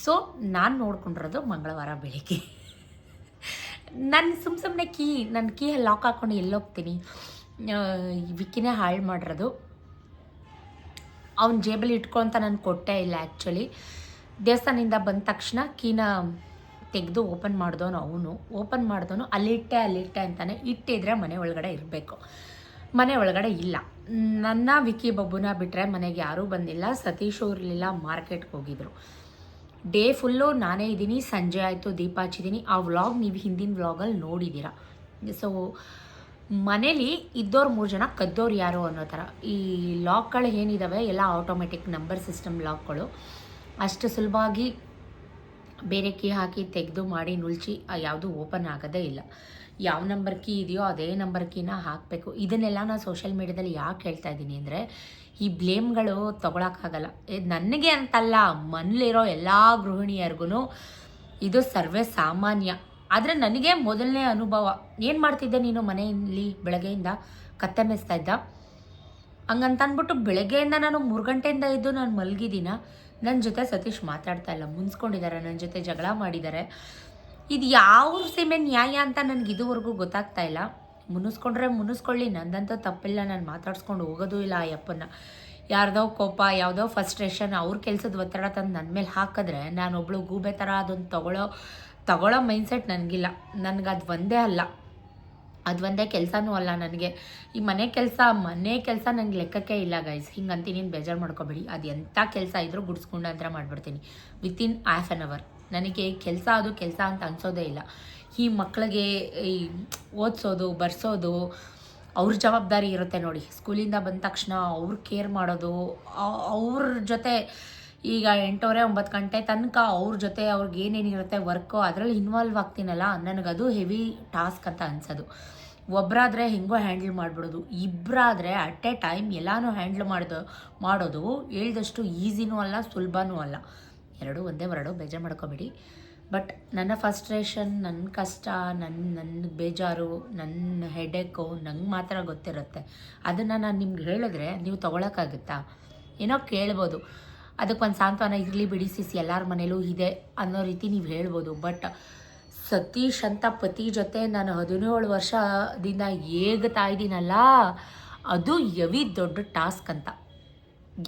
Speaker 1: ಸೊ ನಾನು ನೋಡ್ಕೊಂಡಿರೋದು ಮಂಗಳವಾರ ಬೆಳಿಗ್ಗೆ. ನಾನು ಸುಮ್ಮನೆ ನನ್ನ ಕೀ ಲಾಕ್ ಹಾಕ್ಕೊಂಡು ಎಲ್ಲೋಗ್ತೀನಿ. ವಿಕ್ಕಿನೇ ಹಾಳು ಮಾಡಿರೋದು. ಅವ್ನ ಜೇಬಲ್ಲಿ ಇಟ್ಕೊಂತ ನಾನು ಕೊಟ್ಟೇ ಇಲ್ಲ. ಆ್ಯಕ್ಚುಲಿ ದೇವಸ್ಥಾನದಿಂದ ಬಂದ ತಕ್ಷಣ ಕೀನ ತೆಗೆದು ಓಪನ್ ಮಾಡಿದವನು ಅವನು. ಓಪನ್ ಮಾಡಿದವನು ಅಲ್ಲಿಟ್ಟೆ ಅಂತಾನೆ. ಇಟ್ಟಿದ್ರೆ ಮನೆ ಒಳಗಡೆ ಇರಬೇಕು, ಮನೆ ಒಳಗಡೆ ಇಲ್ಲ. ನನ್ನ ವಿಕ್ಕಿ ಬಬ್ಬುನ ಬಿಟ್ಟರೆ ಮನೆಗೆ ಯಾರೂ ಬಂದಿಲ್ಲ. ಸತೀಶು ಇರಲಿಲ್ಲ, ಮಾರ್ಕೆಟ್ಗೆ ಹೋಗಿದ್ರು. ಡೇ ಫುಲ್ಲು ನಾನೇ ಇದ್ದೀನಿ. ಸಂಜೆ ಆಯಿತು, ದೀಪ ಹಚ್ಚಿದ್ದೀನಿ. ಆ ವ್ಲಾಗ್ ನೀವು ಹಿಂದಿನ ವ್ಲಾಗಲ್ಲಿ ನೋಡಿದ್ದೀರ. ಸೊ ಮನೇಲಿ ಇದ್ದವ್ರು 3 ಜನ, ಕದ್ದೋರು ಯಾರು ಅನ್ನೋ ಥರ. ಈ ಲಾಕ್ಗಳು ಏನಿದ್ದಾವೆ ಎಲ್ಲ ಆಟೋಮೆಟಿಕ್ ನಂಬರ್ ಸಿಸ್ಟಮ್ ಲಾಕ್ಗಳು. ಅಷ್ಟು ಸುಲಭವಾಗಿ ಬೇರೆ ಕೀ ಹಾಕಿ ತೆಗೆದು ಮಾಡಿ ನುಳ್ಚಿ ಯಾವುದು ಓಪನ್ ಆಗೋದೇ ಇಲ್ಲ. ಯಾವ ನಂಬರ್ ಕೀ ಇದೆಯೋ ಅದೇ ನಂಬರ್ ಕೀನ ಹಾಕಬೇಕು. ಇದನ್ನೆಲ್ಲ ನಾನು ಸೋಷಿಯಲ್ ಮೀಡ್ಯಾದಲ್ಲಿ ಯಾಕೆ ಹೇಳ್ತಾ ಇದ್ದೀನಿ ಅಂದರೆ, ಈ ಬ್ಲೇಮ್ಗಳು ತೊಗೊಳಕ್ಕಾಗಲ್ಲ. ನನಗೆ ಅಂತಲ್ಲ, ಮನೇಲಿರೋ ಎಲ್ಲ ಗೃಹಿಣಿಯರಿಗೂ ಇದು ಸರ್ವೇ ಸಾಮಾನ್ಯ. ಆದರೆ ನನಗೆ ಮೊದಲನೇ ಅನುಭವ. ಏನು ಮಾಡ್ತಿದ್ದೆ ನೀನು ಮನೆಯಲ್ಲಿ ಬೆಳಗ್ಗೆಯಿಂದ? ಕತ್ತೆ ಮೇಯಿಸ್ತಾ ಇದ್ದ? ಹಂಗಂತ ಅಂದ್ಬಿಟ್ಟು ಬೆಳಗ್ಗೆಯಿಂದ ನಾನು 3 ಗಂಟೆಯಿಂದ ಇದ್ದು ನಾನು ಮಲಗಿದ್ದೀನ. ನನ್ನ ಜೊತೆ ಸತೀಶ್ ಮಾತಾಡ್ತಾ ಇಲ್ಲ, ಮುನ್ಸ್ಕೊಂಡಿದ್ದಾರೆ, ನನ್ನ ಜೊತೆ ಜಗಳ ಮಾಡಿದ್ದಾರೆ. ಇದು ಯಾವ ಸೀಮೆ ನ್ಯಾಯ ಅಂತ ನನಗೆ ಇದುವರೆಗೂ ಗೊತ್ತಾಗ್ತಾ ಇಲ್ಲ. ಮುನ್ನಿಸ್ಕೊಂಡ್ರೆ ಮುನ್ನಿಸ್ಕೊಳ್ಳಿ, ನಂದಂತೂ ತಪ್ಪಿಲ್ಲ, ನಾನು ಮಾತಾಡ್ಸ್ಕೊಂಡು ಹೋಗೋದು ಇಲ್ಲ ಆ ಯಪ್ಪನ್ನ. ಯಾರ್ದೋ ಕೋಪ, ಯಾವುದೋ ಫಸ್ಟ್ರೇಷನ್, ಅವ್ರ ಕೆಲಸದ ಒತ್ತಡ ತಂದು ನನ್ನ ಮೇಲೆ ಹಾಕಿದ್ರೆ ನಾನೊಬ್ಳು ಗೂಬೆ ಥರ ಅದನ್ನು ತಗೊಳ್ಳೋ ಮೈಂಡ್ಸೆಟ್ ನನಗಿಲ್ಲ. ನನಗೆ ಅದು ಒಂದೇ ಅಲ್ಲ, ಅದು ಒಂದೇ ಕೆಲಸನೂ ಅಲ್ಲ ನನಗೆ. ಈ ಮನೆ ಕೆಲಸ ನನಗೆ ಲೆಕ್ಕಕ್ಕೆ ಇಲ್ಲ ಗೈಸ್. ಹಿಂಗೆ ಅಂತೀನಿ, ನೀನು ಬೇಜಾರು ಮಾಡ್ಕೊಬೇಡಿ. ಅದು ಎಂಥ ಕೆಲಸ ಇದ್ರೂ ಗುಡ್ಸ್ಕೊಂಡಂತ್ರ ಮಾಡಿಬಿಡ್ತೀನಿ ವಿತಿನ್ ಹಾಫ್ ಆನ್ ಅವರ್. ನನಗೆ ಕೆಲಸ ಅಂತ ಅನಿಸೋದೇ ಇಲ್ಲ. ಈ ಮಕ್ಕಳಿಗೆ ಈ ಓದಿಸೋದು, ಬರ್ಸೋದು ಅವ್ರ ಜವಾಬ್ದಾರಿ ಇರುತ್ತೆ ನೋಡಿ. ಸ್ಕೂಲಿಂದ ಬಂದ ತಕ್ಷಣ ಅವ್ರು ಕೇರ್ ಮಾಡೋದು, ಅವ್ರ ಜೊತೆ ಈಗ 8-9 ಗಂಟೆ ತನಕ ಅವ್ರ ಜೊತೆ ಅವ್ರಿಗೆ ಏನೇನಿರುತ್ತೆ ವರ್ಕು, ಅದರಲ್ಲಿ ಇನ್ವಾಲ್ವ್ ಆಗ್ತೀನಲ್ಲ, ನನಗದು ಹೆವಿ ಟಾಸ್ಕ್ ಅಂತ ಅನ್ಸೋದು. ಒಬ್ಬರಾದರೆ ಹೆಂಗೋ ಹ್ಯಾಂಡಲ್ ಮಾಡಿಬಿಡೋದು, ಇಬ್ಬರಾದರೆ ಅಟ್ ಎ ಟೈಮ್ ಎಲ್ಲನೂ ಹ್ಯಾಂಡ್ಲ್ ಮಾಡೋದು ಹೇಳ್ದಷ್ಟು ಈಸಿನೂ ಅಲ್ಲ, ಸುಲಭನೂ ಅಲ್ಲ. ಎರಡೂ ಒಂದೇ ವರ್ಡು, ಬೇಜಾರು ಮಾಡ್ಕೊಬೇಡಿ. ಬಟ್ ನನ್ನ ಫಸ್ಟ್ರೇಷನ್, ನನ್ನ ಕಷ್ಟ, ನನ್ನ ಬೇಜಾರು, ನನ್ನ ಹೆಡೇಕು ನಂಗೆ ಮಾತ್ರ ಗೊತ್ತಿರುತ್ತೆ. ಅದನ್ನು ನಾನು ನಿಮ್ಗೆ ಹೇಳಿದ್ರೆ ನೀವು ತೊಗೊಳಕ್ಕಾಗುತ್ತಾ? ಏನೋ ಕೇಳ್ಬೋದು, ಅದಕ್ಕೊಂದು ಸಾಂತ್ವನ ಇರಲಿ ಬಿಡಿ ಸಿಸ್, ಎಲ್ಲರ ಮನೇಲೂ ಇದೆ ಅನ್ನೋ ರೀತಿ ನೀವು ಹೇಳ್ಬೋದು. ಬಟ್ ಸತೀಶ್ ಅಂತ ಪತಿ ಜೊತೆ ನಾನು 17 ವರ್ಷದಿಂದ ಹೇಗ್ತಾ ಇದ್ದೀನಲ್ಲ, ಅದು ಹೆವಿ ದೊಡ್ಡ ಟಾಸ್ಕ್ ಅಂತ.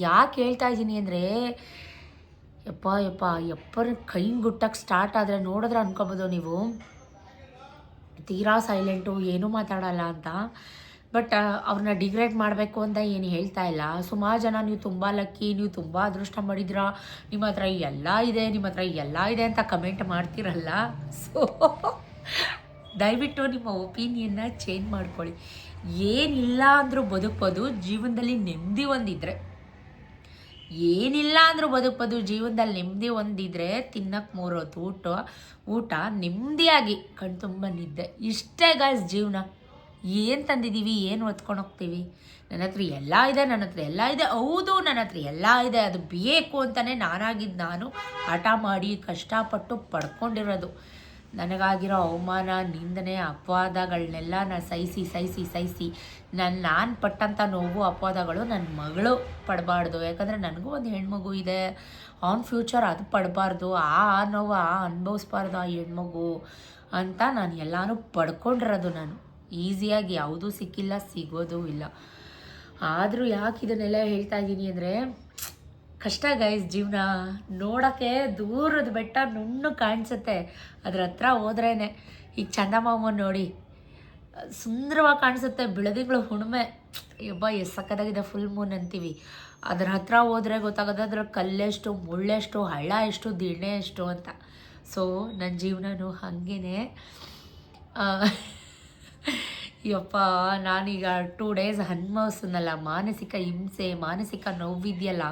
Speaker 1: ಯಾಕೆ ಹೇಳ್ತಾ ಇದ್ದೀನಿ ಅಂದರೆ, ಯಪ್ಪನ ಕೈ ಗುಟ್ಟಕ್ಕೆ ಸ್ಟಾರ್ಟ್ ಆದರೆ ನೋಡಿದ್ರೆ ಅನ್ಕೋಬೋದು ನೀವು ತೀರಾ ಸೈಲೆಂಟು, ಏನೂ ಮಾತಾಡಲ್ಲ ಅಂತ. ಬಟ್ ಅವ್ರನ್ನ ಡಿಗ್ರೇಡ್ ಮಾಡಬೇಕು ಅಂತ ಏನು ಹೇಳ್ತಾ ಇಲ್ಲ. ಸುಮಾರು ಜನ ನೀವು ತುಂಬ ಲಕ್ಕಿ, ನೀವು ತುಂಬ ಅದೃಷ್ಟ ಮಾಡಿದಿರಾ, ನಿಮ್ಮ ಹತ್ರ ಎಲ್ಲ ಇದೆ ಅಂತ ಕಮೆಂಟ್ ಮಾಡ್ತಿರಲ್ಲ. ಸೊ ದಯವಿಟ್ಟು ನಿಮ್ಮ ಒಪಿನಿಯನ್ನ ಚೇಂಜ್ ಮಾಡ್ಕೊಳ್ಳಿ. ಏನಿಲ್ಲ ಅಂದರೂ ಬದುಕ್ಬೋದು, ಜೀವನದಲ್ಲಿ ನೆಮ್ಮದಿ ಒಂದಿದ್ರೆ. ಏನಿಲ್ಲ ಅಂದರೂ ಬದುಕ್ಬೋದು, ಜೀವನದಲ್ಲಿ ನೆಮ್ಮದಿ ಒಂದಿದ್ರೆ ತಿನ್ನಕ್ಕೆ 3 ಹೊತ್ತು ಊಟ ನೆಮ್ಮದಿಯಾಗಿ ಕಣ್ತುಂಬ ನಿದ್ದೆ, ಇಷ್ಟೇ ಗಾಯ್ಸ್ ಜೀವನ. ಏನು ತಂದಿದ್ದೀವಿ, ಏನು ಹೊತ್ಕೊಂಡು ಹೋಗ್ತೀವಿ? ನನ್ನ ಹತ್ರ ಎಲ್ಲ ಇದೆ, ಹೌದು ನನ್ನ ಹತ್ರ ಎಲ್ಲ ಇದೆ, ಅದು ಬೇಕು ಅಂತಲೇ ನಾನು ಆಟ ಮಾಡಿ ಕಷ್ಟಪಟ್ಟು ಪಡ್ಕೊಂಡಿರೋದು. ನನಗಾಗಿರೋ ಅವಮಾನ, ನಿಂದನೆ, ಅಪವಾದಗಳನ್ನೆಲ್ಲ ನಾನು ಸಹಿಸಿ ನಾನು ಪಟ್ಟಂಥ ನೋವು, ಅಪವಾದಗಳು ನನ್ನ ಮಗಳು ಪಡಬಾರ್ದು. ಯಾಕಂದರೆ ನನಗೂ ಒಂದು ಹೆಣ್ಮಗು ಇದೆ, ಆನ್ ಫ್ಯೂಚರ್ ಅದು ಪಡಬಾರ್ದು, ಆ ನೋವು ಅನುಭವಿಸ್ಬಾರ್ದು ಆ ಹೆಣ್ಮಗು ಅಂತ ನಾನು ಎಲ್ಲನೂ ಪಡ್ಕೊಂಡಿರೋದು. ನಾನು ಈಸಿಯಾಗಿ ಯಾವುದೂ ಸಿಕ್ಕಿಲ್ಲ, ಸಿಗೋದೂ ಇಲ್ಲ. ಆದರೂ ಯಾಕೆ ಇದನ್ನೆಲ್ಲ ಹೇಳ್ತಾ ಇದ್ದೀನಿ ಅಂದರೆ, ಕಷ್ಟ ಗೈಸ್ ಜೀವನ. ನೋಡೋಕ್ಕೆ ದೂರದ ಬೆಟ್ಟ ನುಣ್ಣು ಕಾಣಿಸುತ್ತೆ, ಅದ್ರ ಹತ್ರ ಹೋದ್ರೇ. ಈಗ ಚಂದಮಾಮ ನೋಡಿ, ಸುಂದರವಾಗಿ ಕಾಣಿಸುತ್ತೆ, ಬೆಳದಿಂಗಳು ಹುಣ್ಣಿಮೆ, ಎಷ್ಟು ಸಕ್ಕತ್ತಾಗಿದೆ, ಫುಲ್ ಮೂನ್ ಅಂತೀವಿ. ಅದ್ರ ಹತ್ರ ಹೋದರೆ ಗೊತ್ತಾಗೋದು ಅದ್ರ ಕಲ್ಲೆಷ್ಟು, ಮುಳ್ಳೆಷ್ಟು, ಹಳ್ಳ ಎಷ್ಟು, ದಿಣ್ಣೆ ಎಷ್ಟು ಅಂತ. ಸೊ ನನ್ನ ಜೀವನನೂ ಹಾಗೇ. ನಾನೀಗ 2 ಡೇಸ್ ಅನುಭವಿಸ್ನಲ್ಲ, ಮಾನಸಿಕ ಹಿಂಸೆ, ಮಾನಸಿಕ ನೋವಿದೆಯಲ್ಲ,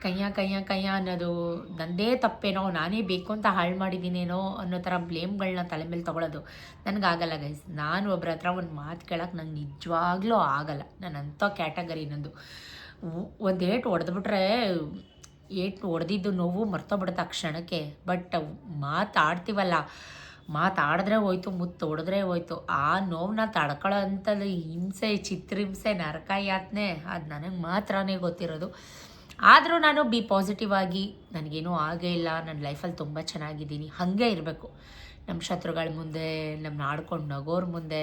Speaker 1: ಕಯ್ಯ ಅನ್ನೋದು ನನ್ನದೇ ತಪ್ಪೇನೋ, ನಾನೇ ಬೇಕು ಅಂತ ಹಾಳು ಮಾಡಿದ್ದೀನೇನೋ ಅನ್ನೋ ಥರ ಬ್ಲೇಮ್ಗಳನ್ನ ತಲೆ ಮೇಲೆ ತೊಗೊಳೋದು ನನಗಾಗಲ್ಲ ಗೈಸ್. ನಾನು ಒಬ್ಬರ ಹತ್ರ ಒಂದು ಮಾತು ಕೇಳೋಕ್ಕೆ ನಂಗೆ ನಿಜವಾಗ್ಲೂ ಆಗಲ್ಲ. ನಾನು ಅಂಥ ಕ್ಯಾಟಗರಿ ನಂದು. ಒಂದು ಏಟು ಹೊಡೆದ್ಬಿಟ್ರೆ ಹೊಡೆದಿದ್ದು ನೋವು ಮರ್ತೋಗ್ಬಿಡುತ್ತೆ ಆ ಕ್ಷಣಕ್ಕೆ. ಬಟ್ ಮಾತಾಡಿದ್ರೆ ಹೋಯ್ತು, ಮುತ್ತು ಹೊಡೆದ್ರೆ ಹೋಯ್ತು. ಆ ನೋವನ್ನ ತಡ್ಕೊಳ್ಳೋ ಅಂಥದ್ದು ಹಿಂಸೆ, ಚಿತ್ರಹಿಂಸೆ, ನರಕ ಯಾತನೆ, ಅದು ನನಗೆ ಮಾತ್ರನೇ ಗೊತ್ತಿರೋದು. ಆದರೂ ನಾನು ಪಾಸಿಟಿವ್ ಆಗಿ, ನನಗೇನೂ ಆಗೇ ಇಲ್ಲ, ನನ್ನ ಲೈಫಲ್ಲಿ ತುಂಬ ಚೆನ್ನಾಗಿದ್ದೀನಿ, ಹಾಗೆ ಇರಬೇಕು. ನಮ್ಮ ಶತ್ರುಗಳ ಮುಂದೆ, ನಮ್ಮ ಆಡ್ಕೊಂಡು ನಗೋರ ಮುಂದೆ,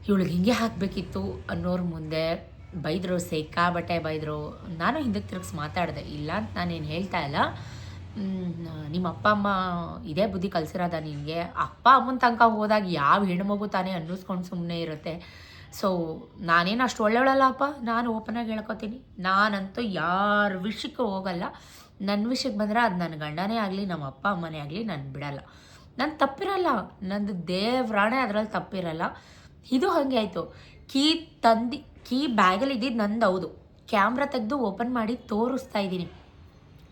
Speaker 1: ಇವಳಿಗೆ ಹಿಂಗೆ ಹಾಕಬೇಕಿತ್ತು ಅನ್ನೋರ ಮುಂದೆ ಬೈದರು, ಸಿಕ್ಕಾಬಟ್ಟೆ ಬೈದರು. ನಾನು ಹಿಂದಕ್ಕೆ ತಿರುಗಿಸಿ ಮಾತಾಡಿದೆ, ಇಲ್ಲ ಅಂತ ನಾನೇನು ಹೇಳ್ತಾ ಇಲ್ಲ. ನಿಮ್ಮ ಅಪ್ಪ ಅಮ್ಮ ಇದೇ ಬುದ್ಧಿ ಕಲಿಸಿರೋದ ನಿನಗೆ? ಅಪ್ಪ ಅಮ್ಮನ ತನಕ ಹೋದಾಗ ಯಾವ ಹೆಣ್ಮಗು ತಾನೇ ಅನ್ನಿಸ್ಕೊಂಡು ಸುಮ್ಮನೆ ಇರುತ್ತೆ. ಸೊ ನಾನೇನು ಅಷ್ಟು ಒಳ್ಳೆಯವಳಲ್ಲಪ್ಪ, ನಾನು ಓಪನಾಗಿ ಹೇಳ್ಕೊತೀನಿ. ನಾನಂತೂ ಯಾರ ವಿಷಯಕ್ಕೂ ಹೋಗಲ್ಲ. ನನ್ನ ವಿಷಯಕ್ಕೆ ಬಂದರೆ ಅದು ನನ್ನ ಗಂಡನೇ ಆಗಲಿ, ನಮ್ಮ ಅಪ್ಪ ಅಮ್ಮನೇ ಆಗಲಿ, ನಾನು ಬಿಡಲ್ಲ. ನನ್ನ ತಪ್ಪಿರಲ್ಲ, ನಂದು ದೇವ್ರಾಣೆ ಅದರಲ್ಲಿ ತಪ್ಪಿರಲ್ಲ. ಇದು ಹಾಗೆ ಆಯಿತು. ಕೀ ಬ್ಯಾಗಲ್ಲಿ ಇದ್ದಿದ್ದು ನಂದು, ಹೌದು. ಕ್ಯಾಮ್ರಾ ತೆಗೆದು ಓಪನ್ ಮಾಡಿ ತೋರಿಸ್ತಾ ಇದ್ದೀನಿ.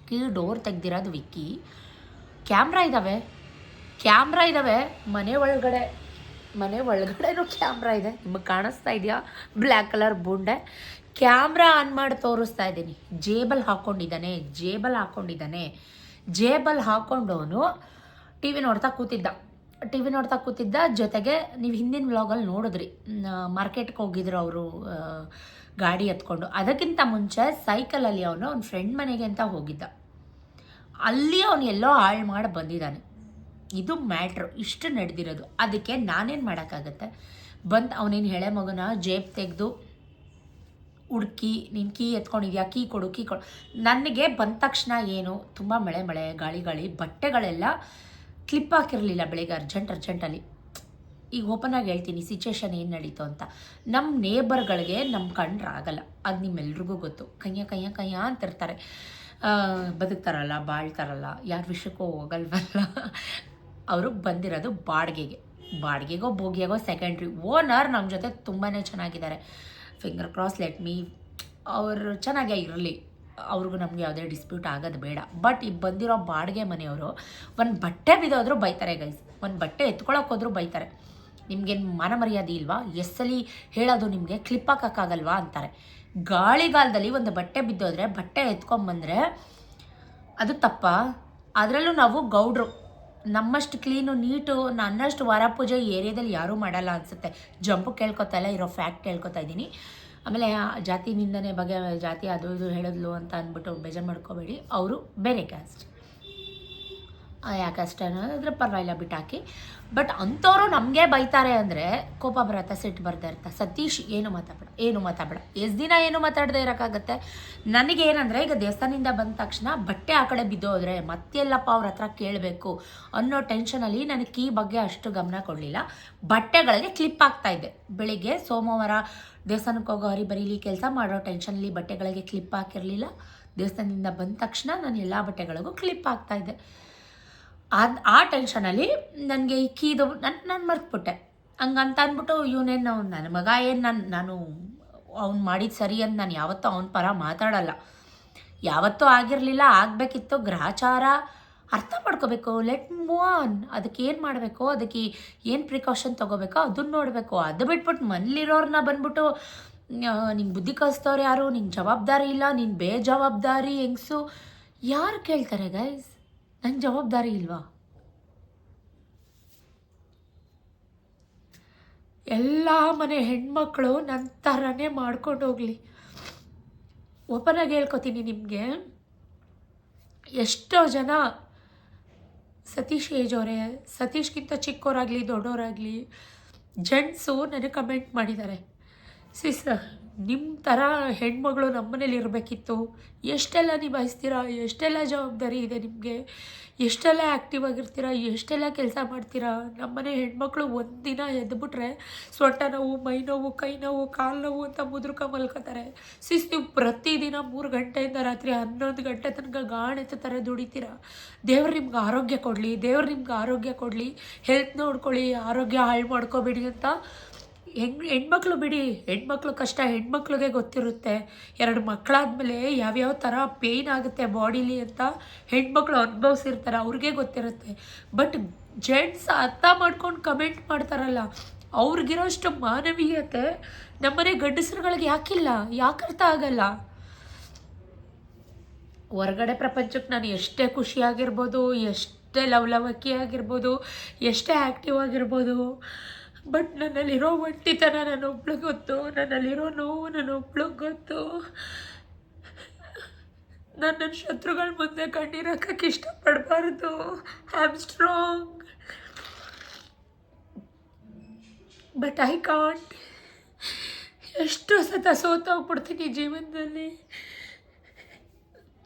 Speaker 1: ಕೀ ಡೋರ್ ತೆಗ್ದಿರೋದು ವಿಕ್ಕಿ. ಕ್ಯಾಮ್ರಾ ಇದ್ದಾವೆ ಮನೆ ಒಳಗಡೆನೂ ಕ್ಯಾಮ್ರಾ ಇದೆ. ನಿಮಗೆ ಕಾಣಿಸ್ತಾ ಇದೆಯಾ? ಬ್ಲ್ಯಾಕ್ ಕಲರ್ ಬುಂಡೆ. ಕ್ಯಾಮ್ರಾ ಆನ್ ಮಾಡಿ ತೋರಿಸ್ತಾ ಇದ್ದೀನಿ. ಜೇಬಲ್ ಹಾಕ್ಕೊಂಡಿದ್ದಾನೆ. ಜೇಬಲ್ ಹಾಕ್ಕೊಂಡವನು ಟಿ ವಿ ನೋಡ್ತಾ ಕೂತಿದ್ದ. ಟಿ ವಿ ನೋಡ್ತಾ ಕೂತಿದ್ದ. ಜೊತೆಗೆ ನೀವು ಹಿಂದಿನ ವ್ಲಾಗಲ್ಲಿ ನೋಡಿದ್ರಿ, ಮಾರ್ಕೆಟ್ಗೆ ಹೋಗಿದ್ರು ಅವರು ಗಾಡಿ ಎತ್ಕೊಂಡು. ಅದಕ್ಕಿಂತ ಮುಂಚೆ ಸೈಕಲಲ್ಲಿ ಅವನು ಅವ್ನ ಫ್ರೆಂಡ್ ಮನೆಗೆ ಅಂತ ಹೋಗಿದ್ದ. ಅಲ್ಲಿ ಅವನು ಎಲ್ಲೋ ಹಾಳು ಮಾಡಿ ಬಂದಿದ್ದಾನೆ. ಇದು ಮ್ಯಾಟ್ರು. ಇಷ್ಟು ನಡೆದಿರೋದು. ಅದಕ್ಕೆ ನಾನೇನು ಮಾಡೋಕ್ಕಾಗತ್ತೆ? ಬಂದು ಅವನೇನು ಹೇಳೆ ಮಗನ ಜೇಬ್ ತೆಗೆದು ಹುಡುಕಿ, ನೀನು ಕೀ ಎತ್ಕೊಂಡಿದ್ಯಾ, ಕೀ ಕೊಡು. ನನಗೆ ಬಂದ ತಕ್ಷಣ ಏನು ತುಂಬ ಮಳೆ ಗಾಳಿ ಬಟ್ಟೆಗಳೆಲ್ಲ ಕ್ಲಿಪ್ ಹಾಕಿರಲಿಲ್ಲ ಬೆಳಿಗ್ಗೆ ಅರ್ಜೆಂಟಲ್ಲಿ. ಈಗ ಓಪನ್ ಆಗಿ ಹೇಳ್ತೀನಿ ಸಿಚುವೇಶನ್ ಏನು ನಡೀತು ಅಂತ. ನಮ್ಮ ನೇಬರ್ಗಳಿಗೆ ನಮ್ಮ ಕಂಡ್ರೆ ಆಗಲ್ಲ, ಅದು ನಿಮ್ಮೆಲ್ರಿಗೂ ಗೊತ್ತು. ಕಯ್ಯ ಅಂತಿರ್ತಾರೆ. ಬದುಕ್ತಾರಲ್ಲ, ಬಾಳ್ತಾರಲ್ಲ, ಯಾರ ವಿಷಯಕ್ಕೂ ಹೋಗಲ್ವಲ್ಲ. ಅವರು ಬಂದಿರೋದು ಬಾಡಿಗೆಗೋ ಬೋಗಿಯಾಗೋ ಸೆಕೆಂಡ್ರಿ. ಓನರ್ ನಮ್ಮ ಜೊತೆ ತುಂಬಾ ಚೆನ್ನಾಗಿದ್ದಾರೆ. ಫಿಂಗರ್ ಕ್ರಾಸ್, ಲೆಟ್ ಮೀ, ಅವರು ಚೆನ್ನಾಗೇ ಇರಲಿ, ಅವ್ರಿಗೂ ನಮಗೆ ಯಾವುದೇ ಡಿಸ್ಪ್ಯೂಟ್ ಆಗೋದು ಬೇಡ. ಬಟ್ ಈಗ ಬಂದಿರೋ ಬಾಡಿಗೆ ಮನೆಯವರು ಒಂದು ಬಟ್ಟೆ ಬಿದ್ದೋದ್ರೂ ಬೈತಾರೆ ಗೈಸ್. ಒಂದು ಬಟ್ಟೆ ಎತ್ಕೊಳಕ್ಕೆ ಹೋದ್ರೂ ಬೈತಾರೆ. ನಿಮ್ಗೇನು ಮಾನ ಮರ್ಯಾದೆ ಇಲ್ವಾ? ಎಸ್ಸಲಿ ಹೇಳೋದು ನಿಮಗೆ, ಕ್ಲಿಪ್ ಹಾಕೋಕ್ಕಾಗಲ್ವಾ ಅಂತಾರೆ. ಗಾಳಿಗಾಲದಲ್ಲಿ ಒಂದು ಬಟ್ಟೆ ಬಿದ್ದೋದ್ರೆ ಬಟ್ಟೆ ಎತ್ಕೊಂಬಂದರೆ ಅದು ತಪ್ಪ? ಅದರಲ್ಲೂ ನಾವು ಗೌಡ್ರು, ನಮ್ಮಷ್ಟು ಕ್ಲೀನು ನೀಟು ನನ್ನಷ್ಟು ವಾರ ಪೂಜೆ ಏರಿಯಾದಲ್ಲಿ ಯಾರೂ ಮಾಡಲ್ಲ ಅನಿಸುತ್ತೆ. ಜಂಪು ಕೇಳ್ಕೊತಾ ಇಲ್ಲ, ಇರೋ ಫ್ಯಾಕ್ಟ್ ಹೇಳ್ಕೊತಾ ಇದ್ದೀನಿ. ಆಮೇಲೆ ಜಾತಿ ನಿಂದನೆ ಬಗ್ಗೆ ಜಾತಿ ಅದು ಇದು ಹೇಳಿದ್ಲು ಅಂತ ಅಂದ್ಬಿಟ್ಟು ಬೇಜಾರು ಮಾಡ್ಕೋಬೇಡಿ. ಅವರು ಬೇರೆ ಕ್ಯಾಸ್ಟ್, ಯಾಕಷ್ಟೇ ಅನ್ನೋದ್ರೆ ಪರವಾಗಿಲ್ಲ ಬಿಟ್ಟಾಕಿ. ಬಟ್ ಅಂಥವ್ರು ನಮಗೆ ಬೈತಾರೆ ಅಂದರೆ ಕೋಪ ಬರುತ್ತೆ, ಸಿಟ್ಟು ಬರ್ತಾ ಇರ್ತಾ. ಸತೀಶ್ ಏನು ಮಾತಾಡಬೇಡ. ಎಷ್ಟು ದಿನ ಏನು ಮಾತಾಡದೆ ಇರೋಕ್ಕಾಗತ್ತೆ? ನನಗೇನಂದರೆ, ಈಗ ದೇವಸ್ಥಾನದಿಂದ ಬಂದ ತಕ್ಷಣ ಬಟ್ಟೆ ಆ ಕಡೆ ಬಿದ್ದೋದ್ರೆ ಮತ್ತೆಲ್ಲಪ್ಪ ಅವ್ರ ಹತ್ರ ಕೇಳಬೇಕು ಅನ್ನೋ ಟೆನ್ಷನಲ್ಲಿ ನನಗೆ ಕೀ ಬಗ್ಗೆ ಅಷ್ಟು ಗಮನ ಕೊಡಲಿಲ್ಲ. ಬಟ್ಟೆಗಳಿಗೆ ಕ್ಲಿಪ್ ಹಾಕ್ತಾಯಿದ್ದೆ. ಬೆಳಿಗ್ಗೆ ಸೋಮವಾರ ದೇವಸ್ಥಾನಕ್ಕೆ ಹೋಗೋ ಹರಿಬರೀಲಿ ಕೆಲಸ ಮಾಡೋ ಟೆನ್ಷನಲ್ಲಿ ಬಟ್ಟೆಗಳಿಗೆ ಕ್ಲಿಪ್ ಹಾಕಿರಲಿಲ್ಲ. ದೇವಸ್ಥಾನದಿಂದ ಬಂದ ತಕ್ಷಣ ನಾನು ಎಲ್ಲ ಬಟ್ಟೆಗಳಿಗೂ ಕ್ಲಿಪ್ ಹಾಕ್ತಾಯಿದ್ದೆ. ಆ ಟೆನ್ಷನಲ್ಲಿ ನನಗೆ ಈ ಕೀದು ನಾನು ಮರ್ತ್ಬಿಟ್ಟೆ. ಹಂಗಂತ ಅಂದ್ಬಿಟ್ಟು ಇವನೇನು ನನ್ನ ಮಗ, ಏನು ನಾನು ಅವ್ನು ಮಾಡಿದ್ದು ಸರಿ ಅಂತ ನಾನು ಯಾವತ್ತೂ ಅವನ ಪರ ಮಾತಾಡಲ್ಲ. ಯಾವತ್ತೂ ಆಗಿರಲಿಲ್ಲ, ಆಗಬೇಕಿತ್ತು. ಗ್ರಹಚಾರ ಅರ್ಥ ಮಾಡ್ಕೋಬೇಕು, ಲೆಟ್ ಮೂವ್ ಆನ್. ಅದಕ್ಕೆ ಏನು ಮಾಡಬೇಕು, ಅದಕ್ಕೆ ಏನು ಪ್ರಿಕಾಷನ್ ತೊಗೋಬೇಕೋ ಅದನ್ನು ನೋಡಬೇಕು. ಅದು ಬಿಟ್ಬಿಟ್ಟು ಮನೇಲಿರೋರನ್ನ ಬಂದ್ಬಿಟ್ಟು ನಿಂಗೆ ಬುದ್ಧಿ ಕಲಿಸ್ತವ್ರು ಯಾರು, ನಿಂಗೆ ಜವಾಬ್ದಾರಿ ಇಲ್ಲ, ನೀನು ಬೇಜವಾಬ್ದಾರಿ ಹೆಂಗಸು, ಯಾರು ಕೇಳ್ತಾರೆ ಗೈಸ್? ನಂಗೆ ಜವಾಬ್ದಾರಿ ಇಲ್ವಾ? ಎಲ್ಲ ಮನೆ ಹೆಣ್ಮಕ್ಳು ನನ್ನ ಥರನೇ ಮಾಡ್ಕೊಂಡು ಹೋಗಲಿ. ಓಪನಾಗಿ ಹೇಳ್ಕೊತೀನಿ ನಿಮಗೆ, ಎಷ್ಟೋ ಜನ ಸತೀಶ್ ಏಜ್ ಅವರೇ, ಸತೀಶ್ಗಿಂತ ಚಿಕ್ಕವರಾಗಲಿ ದೊಡ್ಡವರಾಗಲಿ ಜೆಂಟ್ಸು ನನಗೆ ಕಮೆಂಟ್ ಮಾಡಿದ್ದಾರೆ, ಸಿಸ್ಟರ್ ನಿಮ್ಮ ಥರ ಹೆಣ್ಮಗಳು ನಮ್ಮನೇಲಿ ಇರಬೇಕಿತ್ತು, ಎಷ್ಟೆಲ್ಲ ನಿಭಾಯಿಸ್ತೀರಾ, ಎಷ್ಟೆಲ್ಲ ಜವಾಬ್ದಾರಿ ಇದೆ ನಿಮಗೆ, ಎಷ್ಟೆಲ್ಲ ಆ್ಯಕ್ಟಿವ್ ಆಗಿರ್ತೀರಾ, ಎಷ್ಟೆಲ್ಲ ಕೆಲಸ ಮಾಡ್ತೀರಾ. ನಮ್ಮನೆ ಹೆಣ್ಮಕ್ಳು ಒಂದಿನ ಎದ್ದುಬಿಟ್ರೆ ಸೊಂಟ ನೋವು, ಮೈ ನೋವು, ಕೈ ನೋವು, ಕಾಲು ನೋವು ಅಂತ ಮುದುರ್ಕ ಮಲ್ಕೋತಾರೆ. ನೀವು ಪ್ರತಿದಿನ 3 ಗಂಟೆಯಿಂದ ರಾತ್ರಿ 11 ಗಂಟೆ ತನಕ ಗಾಣೆತ್ತ ಥರ ದುಡಿತೀರಾ. ದೇವ್ರು ನಿಮ್ಗೆ ಆರೋಗ್ಯ ಕೊಡಲಿ, ಹೆಲ್ತ್ ನೋಡ್ಕೊಳ್ಳಿ, ಆರೋಗ್ಯ ಹಾಳು ಮಾಡ್ಕೋಬೇಡಿ ಅಂತ ಹೆಣ್ಮಕ್ಳು ಬಿಡಿ. ಹೆಣ್ಮಕ್ಳು ಕಷ್ಟ ಹೆಣ್ಮಕ್ಳಿಗೆ ಗೊತ್ತಿರುತ್ತೆ. 2 ಮಕ್ಕಳಾದ್ಮೇಲೆ ಯಾವ್ಯಾವ ಥರ ಪೇಯ್ನ್ ಆಗುತ್ತೆ ಬಾಡಿಲಿ ಅಂತ ಹೆಣ್ಮಕ್ಳು ಅನುಭವಿಸಿರ್ತಾರೆ, ಅವ್ರಿಗೆ ಗೊತ್ತಿರುತ್ತೆ. ಬಟ್ ಜೆಂಟ್ಸ್ ಅರ್ಥ ಮಾಡ್ಕೊಂಡು ಕಮೆಂಟ್ ಮಾಡ್ತಾರಲ್ಲ, ಅವ್ರಿಗಿರೋಷ್ಟು ಮಾನವೀಯತೆ ನಮ್ಮನೆ ಗಂಡಸರುಗಳಿಗೆ ಯಾಕಿಲ್ಲ? ಯಾಕೆ ಅರ್ಥ ಆಗಲ್ಲ? ಹೊರಗಡೆ ಪ್ರಪಂಚಕ್ಕೆ ನಾನು ಎಷ್ಟೇ ಖುಷಿಯಾಗಿರ್ಬೋದು, ಎಷ್ಟೇ ಲವಲವಿಕೆ ಆಗಿರ್ಬೋದು, ಎಷ್ಟೇ ಆ್ಯಕ್ಟಿವ್ ಆಗಿರ್ಬೋದು, ಬಟ್ ನನ್ನಲ್ಲಿರೋ ಒಂಟಿತನ ನನ್ನೊಬ್ಳಿಗೆ ಗೊತ್ತು, ನನ್ನಲ್ಲಿರೋ ನೋವು ನನ್ನೊಬ್ಳಿಗೆ ಗೊತ್ತು. ನನ್ನ ಶತ್ರುಗಳ ಮುಂದೆ ಕಣ್ಣೀರಾಕಕ್ಕೆ ಇಷ್ಟಪಡಬಾರ್ದು. I am strong, but I can't. ಎಷ್ಟು ಸತ ಸೋತೋಗ್ಬಿಡ್ತೀನಿ ಜೀವನದಲ್ಲಿ.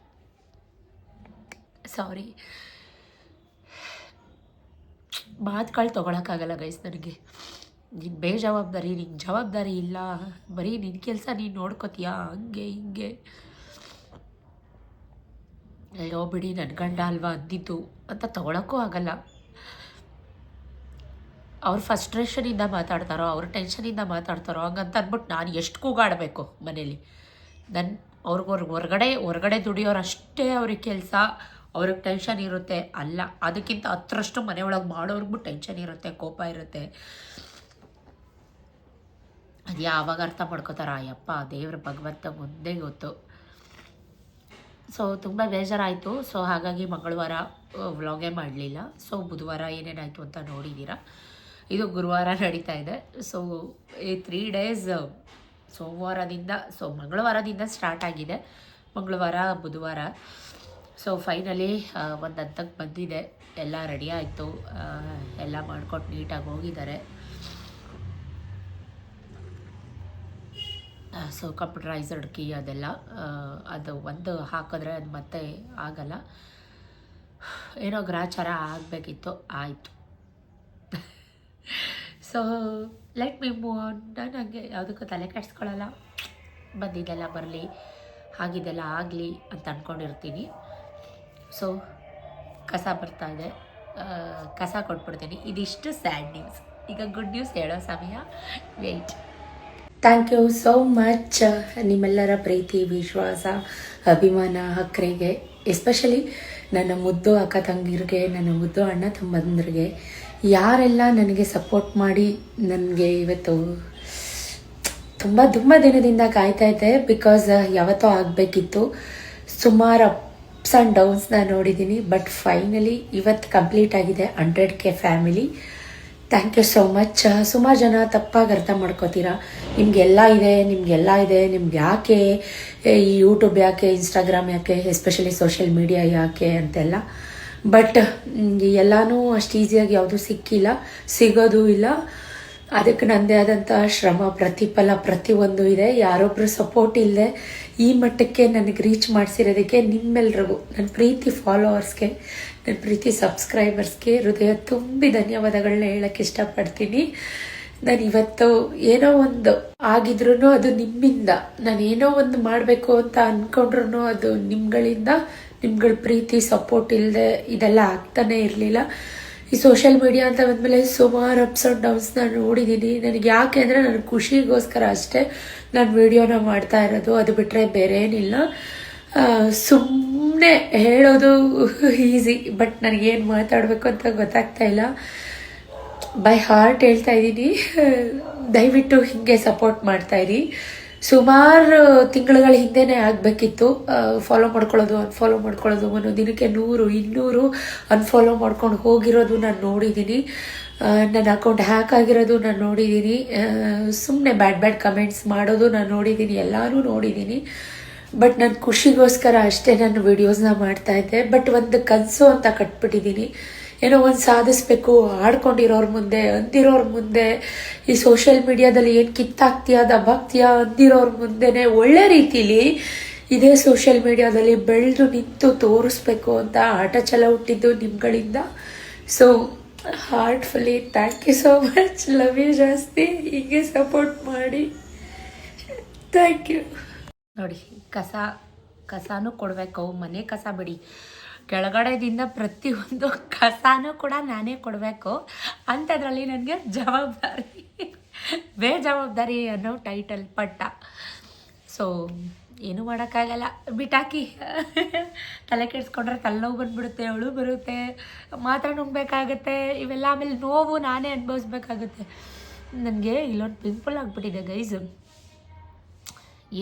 Speaker 1: ಸಾರಿ, ಮಾತುಗಳು ತೊಗೊಳಕ್ಕಾಗಲ್ಲ ಗೈಸ್ ನನಗೆ. ನೀನು ಬೇಜವಾಬ್ದಾರಿ, ನಿಂಗೆ ಜವಾಬ್ದಾರಿ ಇಲ್ಲ, ಬರೀ ನಿನ್ನ ಕೆಲಸ ನೀನು ನೋಡ್ಕೋತೀಯಾ, ಹಂಗೆ ಹಿಂಗೆ. ಅಯ್ಯೋ ಬಿಡಿ, ನನ್ನ ಗಂಡ ಅಲ್ವಾ ಅಂದಿದ್ದು ಅಂತ ತೊಗೊಳಕ್ಕೂ ಆಗಲ್ಲ. ಅವ್ರು ಫಸ್ಟ್ರೇಷನಿಂದ ಮಾತಾಡ್ತಾರೋ, ಅವ್ರ ಟೆನ್ಷನಿಂದ ಮಾತಾಡ್ತಾರೋ, ಹಂಗಂತ ಅಂದ್ಬಿಟ್ಟು ನಾನು ಎಷ್ಟು ಕೂಗಾಡಬೇಕು ಮನೇಲಿ? ಹೊರಗಡೆ ದುಡಿಯೋರು ಅಷ್ಟೇ ಅವ್ರಿಗೆ ಕೆಲಸ, ಅವ್ರಿಗೆ ಟೆನ್ಷನ್ ಇರುತ್ತೆ. ಅಲ್ಲ, ಅದಕ್ಕಿಂತ 10ರಷ್ಟು ಮನೆ ಒಳಗೆ ಮಾಡೋರ್ಗೂ ಟೆನ್ಷನ್ ಇರುತ್ತೆ, ಕೋಪ ಇರುತ್ತೆ. ಅದು ಯಾವಾಗ ಅರ್ಥ ಮಾಡ್ಕೋತಾರ? ಅಯ್ಯಪ್ಪ ದೇವ್ರ ಭಗವಂತ ಮುಂದೆ ಗೊತ್ತು. ಸೊ ತುಂಬ ಬೇಜಾರಾಯಿತು. ಸೊ ಹಾಗಾಗಿ ಮಂಗಳವಾರ ವ್ಲಾಗೇ ಮಾಡಲಿಲ್ಲ. ಸೊ ಬುಧವಾರ ಏನೇನಾಯಿತು ಅಂತ ನೋಡಿದ್ದೀರಾ. ಇದು ಗುರುವಾರ ನಡೀತಾ ಇದೆ. ಸೊ ಈ 3 ಡೇಸ್ ಸೋಮವಾರದಿಂದ ಮಂಗಳವಾರದಿಂದ ಸ್ಟಾರ್ಟ್ ಆಗಿದೆ. ಮಂಗಳವಾರ ಬುಧವಾರ ಸೊ ಫೈನಲಿ ಒಂದು ಹಂತಕ್ಕೆ ಬಂದಿದೆ. ಎಲ್ಲ ರೆಡಿ ಆಯಿತು, ಎಲ್ಲ ಮಾಡ್ಕೊಟ್ಟು ನೀಟಾಗಿ ಹೋಗಿದ್ದಾರೆ. ಸೊ ಕಂಪ್ಯೂಟರೈಸ್ಡ್ ಕೀ ಅದೆಲ್ಲ ಅದು ಒಂದು ಹಾಕಿದ್ರೆ ಅದು ಮತ್ತೆ ಆಗಲ್ಲ. ಏನೋ ಗ್ರಾಚಾರ ಆಗಬೇಕಿತ್ತು, ಆಯಿತು. So let me move on. ನಾನು ಹಂಗೆ ಯಾವುದಕ್ಕೂ ತಲೆ ಕೆಡಿಸ್ಕೊಳ್ಳಲ್ಲ. ಬಂದಿದ್ದೆಲ್ಲ ಬರಲಿ, ಆಗಿದ್ದೆಲ್ಲ ಆಗಲಿ ಅಂತ ಅಂದ್ಕೊಂಡಿರ್ತೀನಿ. ಸೊ ಕಸ ಬರ್ತಾ ಇದೆ, ಕಸ ಕೊಟ್ಬಿಡ್ತೀನಿ. ಇದಿಷ್ಟು ಸ್ಯಾಡ್ ನ್ಯೂಸ್. ಈಗ ಗುಡ್ ನ್ಯೂಸ್ ಹೇಳೋ ಸಮಯ. Wait. Thank you so much ನಿಮ್ಮೆಲ್ಲರ ಪ್ರೀತಿ, ವಿಶ್ವಾಸ, ಅಭಿಮಾನ, ಅಕ್ಕರೆಗೆ, ಎಸ್ಪೆಷಲಿ ನನ್ನ ಮುದ್ದು ಅಕ್ಕ ತಂಗಿರಿಗೆ, ನನ್ನ ಮುದ್ದು ಅಣ್ಣ ತಮ್ಮಂದ್ರಿಗೆ, ಯಾರೆಲ್ಲ ನನಗೆ ಸಪೋರ್ಟ್ ಮಾಡಿ ನನಗೆ ಇವತ್ತು ತುಂಬ ದಿನದಿಂದ ಕಾಯ್ತಾ ಇದ್ದೆ. ಬಿಕಾಸ್ ಯಾವತ್ತೋ ಆಗಬೇಕಿತ್ತು. ಸುಮಾರು ಅಪ್ಸ್ ಆ್ಯಂಡ್ ಡೌನ್ಸ್ನ ನೋಡಿದ್ದೀನಿ. ಬಟ್ ಫೈನಲಿ ಇವತ್ತು ಕಂಪ್ಲೀಟ್ ಆಗಿದೆ 100K family. Thank you so much. ಸುಮಾರು ಜನ ತಪ್ಪಾಗಿ ಅರ್ಥ ಮಾಡ್ಕೋತೀರಾ. ನಿಮಗೆಲ್ಲ ಇದೆ, ನಿಮ್ಗೆ ಯಾಕೆ ಈ ಯೂಟ್ಯೂಬ್ ಯಾಕೆ, ಇನ್ಸ್ಟಾಗ್ರಾಮ್ ಯಾಕೆ, ಎಸ್ಪೆಷಲಿ ಸೋಷಿಯಲ್ ಮೀಡಿಯಾ ಯಾಕೆ ಅಂತೆಲ್ಲ. ಬಟ್ ಎಲ್ಲನೂ ಅಷ್ಟು ಈಸಿಯಾಗಿ ಯಾವುದೂ ಸಿಕ್ಕಿಲ್ಲ, ಸಿಗೋದು ಇಲ್ಲ. ಅದಕ್ಕೆ ನನ್ನದೇ ಆದಂಥ ಶ್ರಮ, ಪ್ರತಿಫಲ ಪ್ರತಿಯೊಂದು ಇದೆ. ಯಾರೊಬ್ಬರು ಸಪೋರ್ಟ್ ಇಲ್ಲದೆ ಈ ಮಟ್ಟಕ್ಕೆ ನನಗೆ ರೀಚ್ ಮಾಡಿಸಿರೋದಕ್ಕೆ ನಿಮ್ಮೆಲ್ರಿಗೂ, ನನ್ನ ಪ್ರೀತಿ ಫಾಲೋವರ್ಸ್ಗೆ, ನನ್ನ ಪ್ರೀತಿ ಸಬ್ಸ್ಕ್ರೈಬರ್ಸ್ಗೆ ಹೃದಯ ತುಂಬಿ ಧನ್ಯವಾದಗಳನ್ನ ಹೇಳೋಕ್ಕೆ ಇಷ್ಟಪಡ್ತೀನಿ. ನಾನು ಇವತ್ತು ಏನೋ ಒಂದು ಆಗಿದ್ರೂ ಅದು ನಿಮ್ಮಿಂದ. ನಾನು ಏನೋ ಒಂದು ಮಾಡಬೇಕು ಅಂತ ಅಂದ್ಕೊಂಡ್ರು ಅದು ನಿಮ್ಗಳ ಪ್ರೀತಿ ಸಪೋರ್ಟ್ ಇಲ್ಲದೆ ಇದೆಲ್ಲ ಆಗ್ತಾನೆ ಇರಲಿಲ್ಲ. ಈ ಸೋಷಿಯಲ್ ಮೀಡಿಯಾ ಅಂತ ಬಂದಮೇಲೆ ಸುಮಾರು ಅಪ್ಸ್ ಆ್ಯಂಡ್ ಡೌನ್ಸ್ನ ನೋಡಿದ್ದೀನಿ. ನನಗೆ ಯಾಕೆ ಅಂದರೆ ನನ್ನ ಖುಷಿಗೋಸ್ಕರ ಅಷ್ಟೇ ನಾನು ವಿಡಿಯೋನ ಮಾಡ್ತಾ ಇರೋದು. ಅದು ಬಿಟ್ಟರೆ ಬೇರೆ ಏನಿಲ್ಲ. ಸುಮ್ಮನೆ ಹೇಳೋದು ಈಸಿ, ಬಟ್ ನನಗೇನು ಮಾತಾಡಬೇಕು ಅಂತ ಗೊತ್ತಾಗ್ತಾ ಇಲ್ಲ. ಬೈ ಹಾರ್ಟ್ ಹೇಳ್ತಾ ಇದ್ದೀನಿ, ದಯವಿಟ್ಟು ಹೀಗೆ ಸಪೋರ್ಟ್ ಮಾಡ್ತಾಯಿರಿ. ಸುಮಾರು ತಿಂಗಳುಗಳ ಹಿಂದೆನೇ ಆಗಬೇಕಿತ್ತು. ಫಾಲೋ ಮಾಡ್ಕೊಳ್ಳೋದು, ಅನ್ಫಾಲೋ ಮಾಡ್ಕೊಳ್ಳೋದು, ಒಂದೊಂದು ದಿನಕ್ಕೆ 100, 200 ಅನ್ಫಾಲೋ ಮಾಡ್ಕೊಂಡು ಹೋಗಿರೋದು ನಾನು ನೋಡಿದ್ದೀನಿ. ನನ್ನ ಅಕೌಂಟ್ ಹ್ಯಾಕ್ ಆಗಿರೋದು ನಾನು ನೋಡಿದ್ದೀನಿ. ಸುಮ್ಮನೆ ಬ್ಯಾಡ್ ಕಮೆಂಟ್ಸ್ ಮಾಡೋದು ನಾನು ನೋಡಿದ್ದೀನಿ, ಎಲ್ಲರೂ ನೋಡಿದ್ದೀನಿ. ಬಟ್ ನನ್ನ ಖುಷಿಗೋಸ್ಕರ ಅಷ್ಟೇ ನಾನು ವಿಡಿಯೋಸ್ನ ಮಾಡ್ತಾಯಿದ್ದೆ. ಬಟ್ ಒಂದು ಕನಸು ಅಂತ ಕಟ್ಬಿಟ್ಟಿದ್ದೀನಿ. ಏನೋ ಒಂದು ಸಾಧಿಸ್ಬೇಕು, ಆಡ್ಕೊಂಡಿರೋರ ಮುಂದೆ, ಅಂದಿರೋರ ಮುಂದೆ, ಈ ಸೋಷಿಯಲ್ ಮೀಡಿಯಾದಲ್ಲಿ ಏನು ಕಿತ್ತಾಕ್ತೀಯ, ದಬ್ಬಾಕ್ತೀಯ ಅಂದಿರೋರ ಮುಂದೆನೇ ಒಳ್ಳೆ ರೀತಿಲಿ ಇದೇ ಸೋಷಿಯಲ್ ಮೀಡಿಯಾದಲ್ಲಿ ಬೆಳೆದು ನಿಂತು ತೋರಿಸ್ಬೇಕು ಅಂತ ಆಟ ಛಲ ಹುಟ್ಟಿದ್ದು ನಿಮ್ಗಳಿಂದ. So heartfully thank you so much. Love you ಜಾಸ್ತಿ. ಹೀಗೆ ಸಪೋರ್ಟ್ ಮಾಡಿ. Thank you. ನೋಡಿ, ಕಸನೂ ಕೊಡಬೇಕು. ಮನೆ ಕಸ ಬಿಡಿ, ಕೆಳಗಡೆದಿಂದ ಪ್ರತಿಯೊಂದು ಕಸನೂ ಕೂಡ ನಾನೇ ಕೊಡಬೇಕು. ಅಂಥದ್ರಲ್ಲಿ ನನಗೆ ಬೇಜವಾಬ್ದಾರಿ ಅನ್ನೋ ಟೈಟಲ್ ಪಟ್ಟ. ಸೊ ಏನೂ ಮಾಡೋಕ್ಕಾಗಲ್ಲ, ಬಿಟ್ಟಾಕಿ. ತಲೆ ಕೆಡಿಸ್ಕೊಂಡ್ರೆ ತಲೆನೋವು ಬಂದುಬಿಡುತ್ತೆ, ಅಳು ಬರುತ್ತೆ, ಮಾತ್ರ ನುಂಗಬೇಕಾಗತ್ತೆ. ಇವೆಲ್ಲ ಆಮೇಲೆ ನೋವು ನಾನೇ ಅನುಭವಿಸ್ಬೇಕಾಗುತ್ತೆ. ನನಗೆ ಇಲ್ಲೊಂದು ಪಿಂಪಲ್ ಆಗಿಬಿಟ್ಟಿದೆ ಗೈಸು.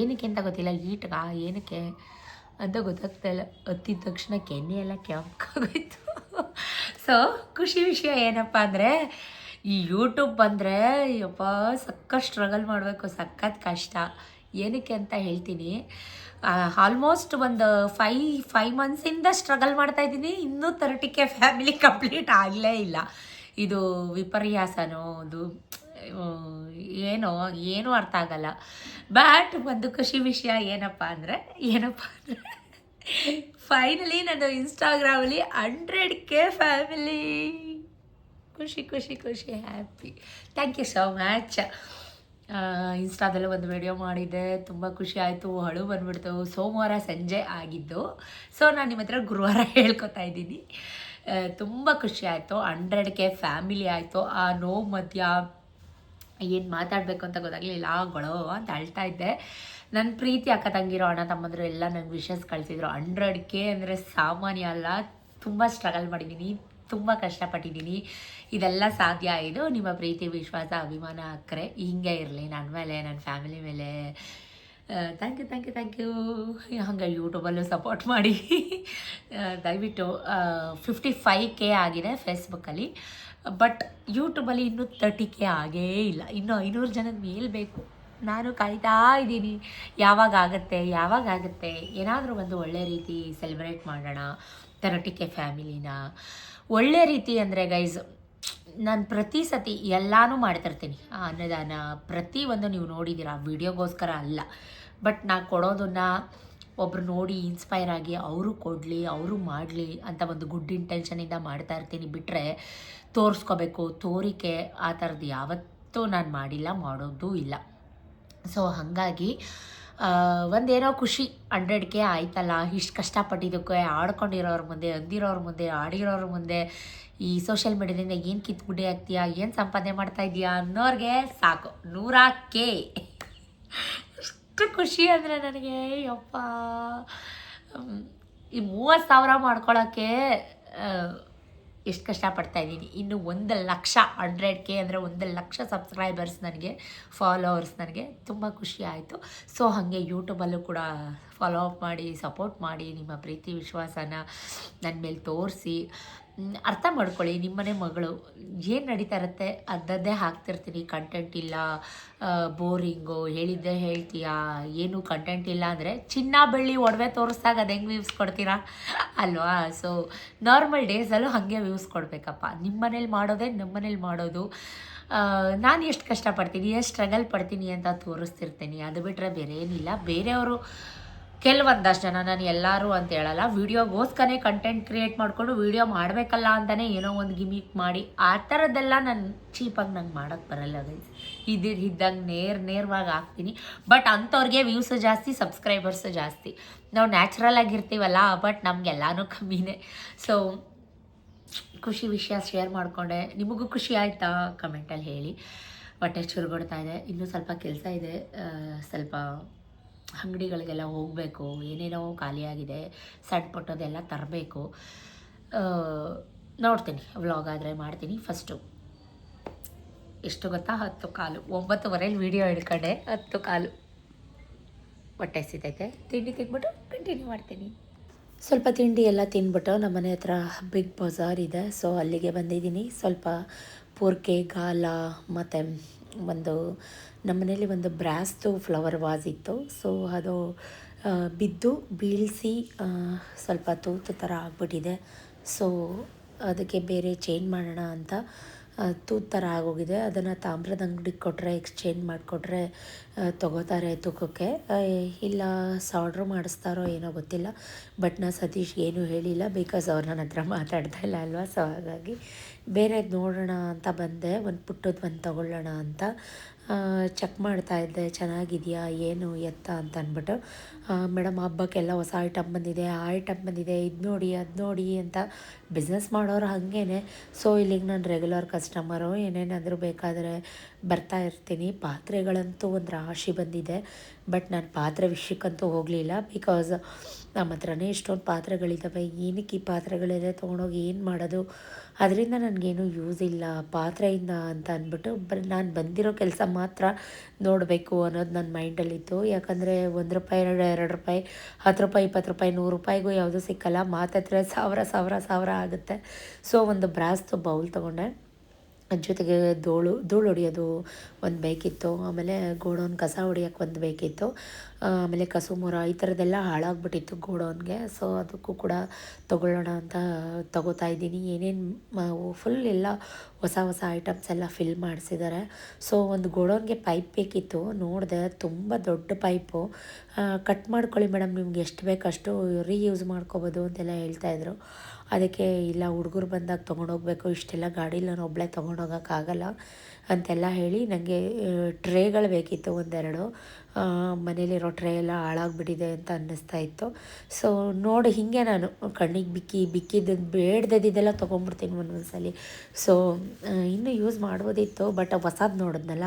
Speaker 1: ಏನಕ್ಕೆ ಅಂತ ಗೊತ್ತಿಲ್ಲ, ಈಟ್ಗ ಏನಕ್ಕೆ ಅಂತ ಗೊತ್ತಾಗ್ತಾ ಇಲ್ಲ. ಹತ್ತಿದ ತಕ್ಷಣ ಕೆನ್ನೆ ಎಲ್ಲ ಕೆಂಪಾಗೋಯ್ತು. ಸೊ ಖುಷಿ ವಿಷಯ ಏನಪ್ಪ ಅಂದರೆ, ಈ ಯೂಟ್ಯೂಬ್ ಬಂದರೆ ಯಪ್ಪ ಸಖತ್ ಸ್ಟ್ರಗಲ್ ಮಾಡಬೇಕು, ಸಖತ್ ಕಷ್ಟ. ಏನಕ್ಕೆ ಅಂತ ಹೇಳ್ತೀನಿ. ಆಲ್ಮೋಸ್ಟ್ ಒಂದು 5 ಮಂತ್ಸಿಂದ ಸ್ಟ್ರಗಲ್ ಮಾಡ್ತಾಯಿದ್ದೀನಿ. ಇನ್ನೂ 30K ಫ್ಯಾಮಿಲಿ ಕಂಪ್ಲೀಟ್ ಆಗಲೇ ಇಲ್ಲ. ಇದು ವಿಪರ್ಯಾಸನೋ ಅದು ಏನೂ ಅರ್ಥ ಆಗಲ್ಲ. ಬಟ್ ಒಂದು ಖುಷಿ ವಿಷಯ ಏನಪ್ಪ ಅಂದರೆ ಫೈನಲಿ ನಾನು ಇನ್ಸ್ಟಾಗ್ರಾಮಲ್ಲಿ 100K ಫ್ಯಾಮಿಲಿ. ಖುಷಿ happy. Thank you so much. ಇನ್ಸ್ಟಾದಲ್ಲೂ ಒಂದು ವಿಡಿಯೋ ಮಾಡಿದ್ದೆ, ತುಂಬ ಖುಷಿ ಆಯಿತು, ಅಳು ಬಂದುಬಿಡ್ತು. ಸೋಮವಾರ ಸಂಜೆ ಆಗಿದ್ದು. ಸೊ ನಾನು ನಿಮ್ಮ ಹತ್ರ ಗುರುವಾರ ಹೇಳ್ಕೊತಾ ಇದ್ದೀನಿ. ತುಂಬ ಖುಷಿ ಆಯಿತು. 100K ಫ್ಯಾಮಿಲಿ ಆಯಿತು. ಆ ನೋವು ಮಧ್ಯ ಏನು ಮಾತಾಡಬೇಕು ಅಂತ ಗೊತ್ತಾಗಲಿಲ್ಲ. ಗೊಳೋ ಅಂತ ಅಳ್ತಾ ಇದ್ದೆ. ನನ್ನ ಪ್ರೀತಿ ಅಕ್ಕ ತಂಗಿರೋ, ಅಣ್ಣ ತಮ್ಮಂದರು ಎಲ್ಲ ನನಗೆ ವಿಷಸ್ ಕಳಿಸಿದ್ರು. 100K ಅಂದರೆ ಸಾಮಾನ್ಯ ಅಲ್ಲ. ತುಂಬ ಸ್ಟ್ರಗಲ್ ಮಾಡಿದ್ದೀನಿ, ತುಂಬ ಕಷ್ಟಪಟ್ಟಿದ್ದೀನಿ. ಇದೆಲ್ಲ ಸಾಧ್ಯ. ಇದು ನಿಮ್ಮ ಪ್ರೀತಿ, ವಿಶ್ವಾಸ, ಅಭಿಮಾನ, ಅಕ್ಕರೆ ಹಿಂಗೆ ಇರಲಿ ನನ್ನ ಮೇಲೆ, ನನ್ನ ಫ್ಯಾಮಿಲಿ ಮೇಲೆ, ಥ್ಯಾಂಕ್ ಯು ಹಾಗೆ ಯೂಟ್ಯೂಬಲ್ಲೂ ಸಪೋರ್ಟ್ ಮಾಡಿ. ದಯವಿಟ್ಟು 55K ಆಗಿದೆ ಫೇಸ್ಬುಕ್ಕಲ್ಲಿ, ಬಟ್ ಯೂಟ್ಯೂಬಲ್ಲಿ ಇನ್ನೂ 30K ಆಗೇ ಇಲ್ಲ. ಇನ್ನೂ 500 ಜನದ ಮೇಲೆ ಬೇಕು. ನಾನು ಕಾಯ್ತಾ ಇದ್ದೀನಿ ಯಾವಾಗ ಆಗುತ್ತೆ. ಏನಾದರೂ ಒಂದು ಒಳ್ಳೆ ರೀತಿ ಸೆಲೆಬ್ರೇಟ್ ಮಾಡೋಣ 30K ಫ್ಯಾಮಿಲಿನ. ಒಳ್ಳೆ ರೀತಿ ಅಂದರೆ ಗೈಸ್, ನಾನು ಪ್ರತಿ ಸತಿ ಎಲ್ಲನೂ ಮಾಡ್ತಿರ್ತೀನಿ. ಅನ್ನದಾನ ಪ್ರತಿಯೊಂದು ನೀವು ನೋಡಿದ್ದೀರಾ, ವಿಡಿಯೋಗೋಸ್ಕರ ಅಲ್ಲ, ಬಟ್ ನಾನು ಕೊಡೋದನ್ನು ಒಬ್ರು ನೋಡಿ ಇನ್ಸ್ಪೈರ್ ಆಗಿ ಅವರು ಕೊಡಲಿ, ಅವರು ಮಾಡಲಿ ಅಂತ ಒಂದು ಗುಡ್ ಇಂಟೆನ್ಷನಿಂದ ಮಾಡ್ತಾ ಇರ್ತೀನಿ. ಬಿಟ್ಟರೆ ತೋರಿಸ್ಕೋಬೇಕು, ತೋರಿಕೆ ಆ ಥರದ್ದು ಯಾವತ್ತೂ ನಾನು ಮಾಡಿಲ್ಲ, ಮಾಡೋದು ಇಲ್ಲ. ಸೊ ಹಾಗಾಗಿ ಒಂದೇನೋ ಖುಷಿ 100K ಆಯ್ತಲ್ಲ, ಇಷ್ಟು ಕಷ್ಟಪಟ್ಟಿದ್ದಕ್ಕೆ ಆಡ್ಕೊಂಡಿರೋರ ಮುಂದೆ, ಅಂದಿರೋರ ಮುಂದೆ, ಆಡಿರೋರ ಮುಂದೆ, ಈ ಸೋಷಿಯಲ್ ಮೀಡ್ಯಾದಿಂದ ಏನು ಕಿತ್ಗುಡ್ಡೆ ಆಗ್ತೀಯಾ, ಏನು ಸಂಪಾದನೆ ಮಾಡ್ತಾಯಿದ್ದೀಯಾ ಅನ್ನೋರಿಗೆ ಸಾಕು 100K. ಎಷ್ಟು ಖುಷಿ ಅಂದರೆ ನನಗೆ, ಯಪ್ಪ, ಈ 30,000 ಮಾಡ್ಕೊಳ್ಳೋಕ್ಕೆ ಎಷ್ಟು ಕಷ್ಟಪಡ್ತಾಯಿದ್ದೀನಿ. ಇನ್ನು 1,00,000 100K ಅಂದರೆ 1,00,000 ಸಬ್ಸ್ಕ್ರೈಬರ್ಸ್ ನನಗೆ, ಫಾಲೋವರ್ಸ್ ನನಗೆ ತುಂಬ ಖುಷಿ ಆಯಿತು. ಸೊ ಹಾಗೆ ಯೂಟ್ಯೂಬಲ್ಲೂ ಕೂಡ ಫಾಲೋ ಅಪ್ ಮಾಡಿ, ಸಪೋರ್ಟ್ ಮಾಡಿ, ನಿಮ್ಮ ಪ್ರೀತಿ ವಿಶ್ವಾಸನ ನನ್ನ ಮೇಲೆ ತೋರಿಸಿ. ಅರ್ಥ ಮಾಡ್ಕೊಳ್ಳಿ, ನಿಮ್ಮನೆ ಮಗಳು ಏನು ನಡೀತಾ ಇರುತ್ತೆ ಅದರದ್ದೇ ಹಾಕ್ತಿರ್ತೀನಿ. ಕಂಟೆಂಟ್ ಇಲ್ಲ, ಬೋರಿಂಗು, ಹೇಳಿದ್ದೆ ಹೇಳ್ತೀಯಾ, ಏನು ಕಂಟೆಂಟ್ ಇಲ್ಲ ಅಂದರೆ ಚಿನ್ನ ಬೆಳ್ಳಿ ಒಡವೆ ತೋರಿಸ್ದಾಗ ಅದು ಹೆಂಗೆ ವ್ಯೂಸ್ ಕೊಡ್ತೀರಾ ಅಲ್ವಾ? ಸೊ ನಾರ್ಮಲ್ ಡೇಸಲ್ಲೂ ಹಾಗೆ ವ್ಯೂಸ್ ಕೊಡಬೇಕಪ್ಪ. ನಿಮ್ಮ ಮನೇಲಿ ಮಾಡೋದೇ ನಮ್ಮ ಮನೇಲಿ ಮಾಡೋದು. ನಾನು ಎಷ್ಟು ಕಷ್ಟಪಡ್ತೀನಿ, ಎಷ್ಟು ಸ್ಟ್ರಗಲ್ ಪಡ್ತೀನಿ ಅಂತ ತೋರಿಸ್ತಿರ್ತೀನಿ. ಅದು ಬಿಟ್ಟರೆ ಬೇರೆ ಏನಿಲ್ಲ. ಬೇರೆಯವರು ಕೆಲವೊಂದಷ್ಟು ಜನ, ನಾನು ಎಲ್ಲರೂ ಅಂತ ಹೇಳಲ್ಲ, ವೀಡಿಯೋಗೋಸ್ಕರನೇ ಕಂಟೆಂಟ್ ಕ್ರಿಯೇಟ್ ಮಾಡಿಕೊಂಡು ವೀಡಿಯೋ ಮಾಡಬೇಕಲ್ಲ ಅಂತಲೇ ಏನೋ ಒಂದು ಗಿಮಿಕ್ ಮಾಡಿ ಆ ಥರದ್ದೆಲ್ಲ ನಾನು ಚೀಪಾಗಿ ನಂಗೆ ಮಾಡೋಕ್ಕೆ ಬರಲ್ಲ ಗೈಸ್. ಇದ್ದಂಗೆ ನೇರವಾಗಿ ಹಾಕ್ತೀನಿ. ಬಟ್ ಅಂಥವ್ರಿಗೆ ವ್ಯೂಸು ಜಾಸ್ತಿ, ಸಬ್ಸ್ಕ್ರೈಬರ್ಸು ಜಾಸ್ತಿ. ನಾವು ನ್ಯಾಚುರಲ್ ಆಗಿರ್ತೀವಲ್ಲ, ಬಟ್ ನಮಗೆಲ್ಲನೂ ಕಮ್ಮಿನೇ. ಸೊ ಖುಷಿ ವಿಷಯ ಶೇರ್ ಮಾಡಿಕೊಂಡೆ. ನಿಮಗೂ ಖುಷಿ ಆಯಿತಾ ಕಮೆಂಟಲ್ಲಿ ಹೇಳಿ. ಹೊಟ್ಟೆ ಚುರುಗೊಡ್ತಾ ಇದೆ, ಇನ್ನೂ ಸ್ವಲ್ಪ ಕೆಲಸ ಇದೆ. ಸ್ವಲ್ಪ ಅಂಗಡಿಗಳಿಗೆಲ್ಲ ಹೋಗಬೇಕು, ಏನೇನೋ ಖಾಲಿಯಾಗಿದೆ, ಸಣ್ಣ ಪುಟ್ಟದೆಲ್ಲ ತರಬೇಕು. ನೋಡ್ತೀನಿ, ವ್ಲಾಗ್ ಆದರೆ ಮಾಡ್ತೀನಿ. ಫಸ್ಟು ಎಷ್ಟು ಗೊತ್ತಾ, 10:15 9:30 ವೀಡಿಯೋ ಹಿಡ್ಕೊಂಡೆ, 10:15 ಹೊಟ್ಟೆ ಸಿತೈತೆ. ತಿಂಡಿ ತಿಂದ್ಬಿಟ್ಟು ಕಂಟಿನ್ಯೂ ಮಾಡ್ತೀನಿ. ಸ್ವಲ್ಪ ತಿಂಡಿ ಎಲ್ಲ ತಿಂದ್ಬಿಟ್ಟು ನಮ್ಮನೆ ಹತ್ರ ಬಿಗ್ ಬಜಾರ್ ಇದೆ, ಸೊ ಅಲ್ಲಿಗೆ ಬಂದಿದ್ದೀನಿ. ಸ್ವಲ್ಪ ಪೂರ್ಕೆ, ಗಾಲ ಮತ್ತು ನಮ್ಮನೇಲಿ ಒಂದು ಬ್ರಾಸ್ದು ಫ್ಲವರ್ ವಾಸ್ ಇತ್ತು. ಸೊ ಅದು ಬಿದ್ದು ಬೀಳಿಸಿ ಸ್ವಲ್ಪ ತೂತು ಥರ ಆಗಿಬಿಟ್ಟಿದೆ. ಸೊ ಅದಕ್ಕೆ ಬೇರೆ ಚೇಂಜ್ ಮಾಡೋಣ ಅಂತ ತೂತು ಥರ ಆಗೋಗಿದೆ. ಅದನ್ನು ತಾಮ್ರದ ಅಂಗಡಿಗೆ ಕೊಟ್ಟರೆ, ಎಕ್ಸ್ಚೇಂಜ್ ಮಾಡಿಕೊಟ್ರೆ ತೊಗೋತಾರೆ ತೂಕಕ್ಕೆ. ಇಲ್ಲ ಆರ್ಡ್ರ್ ಮಾಡಿಸ್ತಾರೋ ಏನೋ ಗೊತ್ತಿಲ್ಲ. ಬಟ್ ನಾನು ಸತೀಶ್ಗೆ ಏನೂ ಹೇಳಿಲ್ಲ, ಬಿಕಾಸ್ ಅವ್ರು ನನ್ನ ಹತ್ರ ಮಾತಾಡ್ತಾ ಇಲ್ಲ ಅಲ್ವಾ. ಸೊ ಹಾಗಾಗಿ ಬೇರೆದು ನೋಡೋಣ ಅಂತ ಬಂದೆ, ಒಂದು ಪುಟ್ಟದ್ದು ಒಂದು ತೊಗೊಳ್ಳೋಣ ಅಂತ ಚೆಕ್ ಮಾಡ್ತಾಯಿದ್ದೆ, ಚೆನ್ನಾಗಿದೆಯಾ ಏನು ಎತ್ತ ಅಂತ ಅಂದ್ಬಿಟ್ಟು. ಮೇಡಮ್ ಹಬ್ಬಕ್ಕೆಲ್ಲ ಹೊಸ ಐಟಮ್ ಬಂದಿದೆ, ಆ ಐಟಮ್ ಬಂದಿದೆ, ಇದು ನೋಡಿ ಅದು ನೋಡಿ ಅಂತ ಬಿಸ್ನೆಸ್ ಮಾಡೋರು ಹಾಗೇ. ಸೊ ಇಲ್ಲಿಗೆ ನಾನು ರೆಗ್ಯುಲರ್ ಕಸ್ಟಮರು, ಏನೇನಾದರೂ ಬೇಕಾದರೆ ಬರ್ತಾ ಇರ್ತೀನಿ. ಪಾತ್ರೆಗಳಂತೂ ಒಂದು ರಾಶಿ ಬಂದಿದೆ, ಬಟ್ ನಾನು ಪಾತ್ರೆ ವಿಷಯಕ್ಕಂತೂ ಹೋಗಲಿಲ್ಲ. ಬಿಕಾಸ್ ನಮ್ಮ ಹತ್ರನೇ ಇಷ್ಟೊಂದು ಪಾತ್ರೆಗಳಿದ್ದಾವೆ, ಏನಕ್ಕೆ ಈ ಪಾತ್ರೆಗಳಿದೆ ತೊಗೊಂಡೋಗಿ ಏನು ಮಾಡೋದು, ಅದರಿಂದ ನನಗೇನು ಯೂಸ್ ಇಲ್ಲ ಪಾತ್ರೆಯಿಂದ ಅಂತ ಅಂದ್ಬಿಟ್ಟು ನಾನು ಬಂದಿರೋ ಕೆಲಸ ಮಾತ್ರ ನೋಡಬೇಕು ಅನ್ನೋದು ನನ್ನ ಮೈಂಡಲ್ಲಿತ್ತು. ಯಾಕಂದರೆ ₹1, ₹2, ₹10, ₹20, ₹100 ಯಾವುದೂ ಸಿಕ್ಕಲ್ಲ. ಮಾತಾದ್ರೆ ಸಾವಿರ ಆಗುತ್ತೆ. ಸೊ ಒಂದು ಬ್ರಾಸ್ದು ಬೌಲ್ ತೊಗೊಂಡೆ, ಜೊತೆಗೆ ಧೂಳು ಹೊಡಿಯೋದು ಒಂದು ಬೇಕಿತ್ತು. ಆಮೇಲೆ ಗೋಡೌನ್ ಕಸ ಹೊಡಿಯೋಕ್ಕೆ ಒಂದು ಬೇಕಿತ್ತು. ಆಮೇಲೆ ಕಸುಮುರ ಈ ಥರದ್ದೆಲ್ಲ ಹಾಳಾಗ್ಬಿಟ್ಟಿತ್ತು ಗೋಡೌನ್ಗೆ. ಸೊ ಅದಕ್ಕೂ ಕೂಡ ತೊಗೊಳ್ಳೋಣ ಅಂತ ತೊಗೋತಾ ಇದ್ದೀನಿ. ಏನೇನು ಫುಲ್ ಎಲ್ಲ ಹೊಸ ಐಟಮ್ಸ್ ಎಲ್ಲ ಫಿಲ್ ಮಾಡಿಸಿದ್ದಾರೆ. ಸೊ ಒಂದು ಗೋಡೌನ್ಗೆ ಪೈಪ್ ಬೇಕಿತ್ತು, ನೋಡಿದೆ ತುಂಬ ದೊಡ್ಡ ಪೈಪು. ಕಟ್ ಮಾಡ್ಕೊಳ್ಳಿ ಮೇಡಮ್, ನಿಮ್ಗೆ ಎಷ್ಟು ಬೇಕಷ್ಟು ರೀಯೂಸ್ ಮಾಡ್ಕೋಬೋದು ಅಂತೆಲ್ಲ ಹೇಳ್ತಾಯಿದ್ರು. ಅದಕ್ಕೆ ಇಲ್ಲ, ಹುಡುಗರು ಬಂದಾಗ ತೊಗೊಂಡೋಗ್ಬೇಕು, ಇಷ್ಟೆಲ್ಲ ಗಾಡೀಲಿ ನಾನು ಒಬ್ಬಳೇ ತೊಗೊಂಡೋಗೋಕ್ಕಾಗಲ್ಲ ಅಂತೆಲ್ಲ ಹೇಳಿ ನನಗೆ ಟ್ರೇಗಳು ಬೇಕಿತ್ತು ಒಂದೆರಡು. ಮನೇಲಿರೋ ಟ್ರೇ ಎಲ್ಲ ಹಾಳಾಗ್ಬಿಟ್ಟಿದೆ ಅಂತ ಅನ್ನಿಸ್ತಾ ಇತ್ತು. ಸೊ ನೋಡಿ ಹೀಗೆ ನಾನು ಕಣ್ಣಿಗೆ ಬಿಕ್ಕಿದ್ದು ಬೇಡ್ದಿದ್ದೆಲ್ಲ ತೊಗೊಂಡ್ಬಿಡ್ತೀನಿ ಒಂದೊಂದ್ಸಲಿ. ಸೊ ಇನ್ನೂ ಯೂಸ್ ಮಾಡ್ಬೋದಿತ್ತು, ಬಟ್ ಹೊಸದು ನೋಡಿದ್ನಲ್ಲ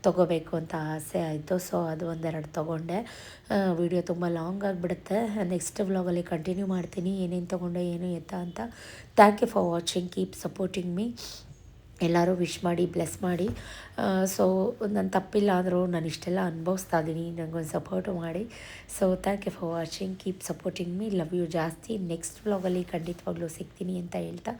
Speaker 1: ತೊಗೋಬೇಕು ಅಂತ ಆಸೆ ಆಯಿತು. ಸೊ ಅದು ಒಂದೆರಡು ತೊಗೊಂಡೆ. ವಿಡಿಯೋ ತುಂಬ ಲಾಂಗ್ ಆಗಿಬಿಡುತ್ತೆ. ನೆಕ್ಸ್ಟ್ ವ್ಲಾಗಲ್ಲಿ ಕಂಟಿನ್ಯೂ ಮಾಡ್ತೀನಿ ಏನೇನು ತೊಗೊಂಡೆ ಏನು ಎತ್ತ ಅಂತ. Thank you for watching, keep supporting me. ಎಲ್ಲರೂ ವಿಶ್ ಮಾಡಿ ಬ್ಲೆಸ್ ಮಾಡಿ. ಸೊ ನಾನು ತಪ್ಪಿಲ್ಲ ಅಂದರೂ ನಾನು ಇಷ್ಟೆಲ್ಲ ಅನುಭವಿಸ್ತಾ ಇದ್ದೀನಿ, ನನಗೊಂದು ಸಪೋರ್ಟು ಮಾಡಿ. So thank you for watching, keep supporting me, love you ಜಾಸ್ತಿ. ನೆಕ್ಸ್ಟ್ ವ್ಲಾಗಲ್ಲಿ ಖಂಡಿತವಾಗ್ಲೂ ಸಿಗ್ತೀನಿ ಅಂತ ಹೇಳ್ತಾ,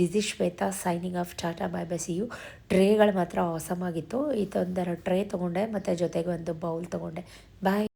Speaker 1: this is Shweta signing off, tata bye bye, see you. ಟ್ರೇಗಳು ಮಾತ್ರ ಆಸಮ್ ಆಗಿತ್ತು. ಇದೊಂದೆರಡು ಟ್ರೇ ತೊಗೊಂಡೆ ಮತ್ತು ಜೊತೆಗೆ ಒಂದು ಬೌಲ್ ತೊಗೊಂಡೆ. ಬಾಯ್.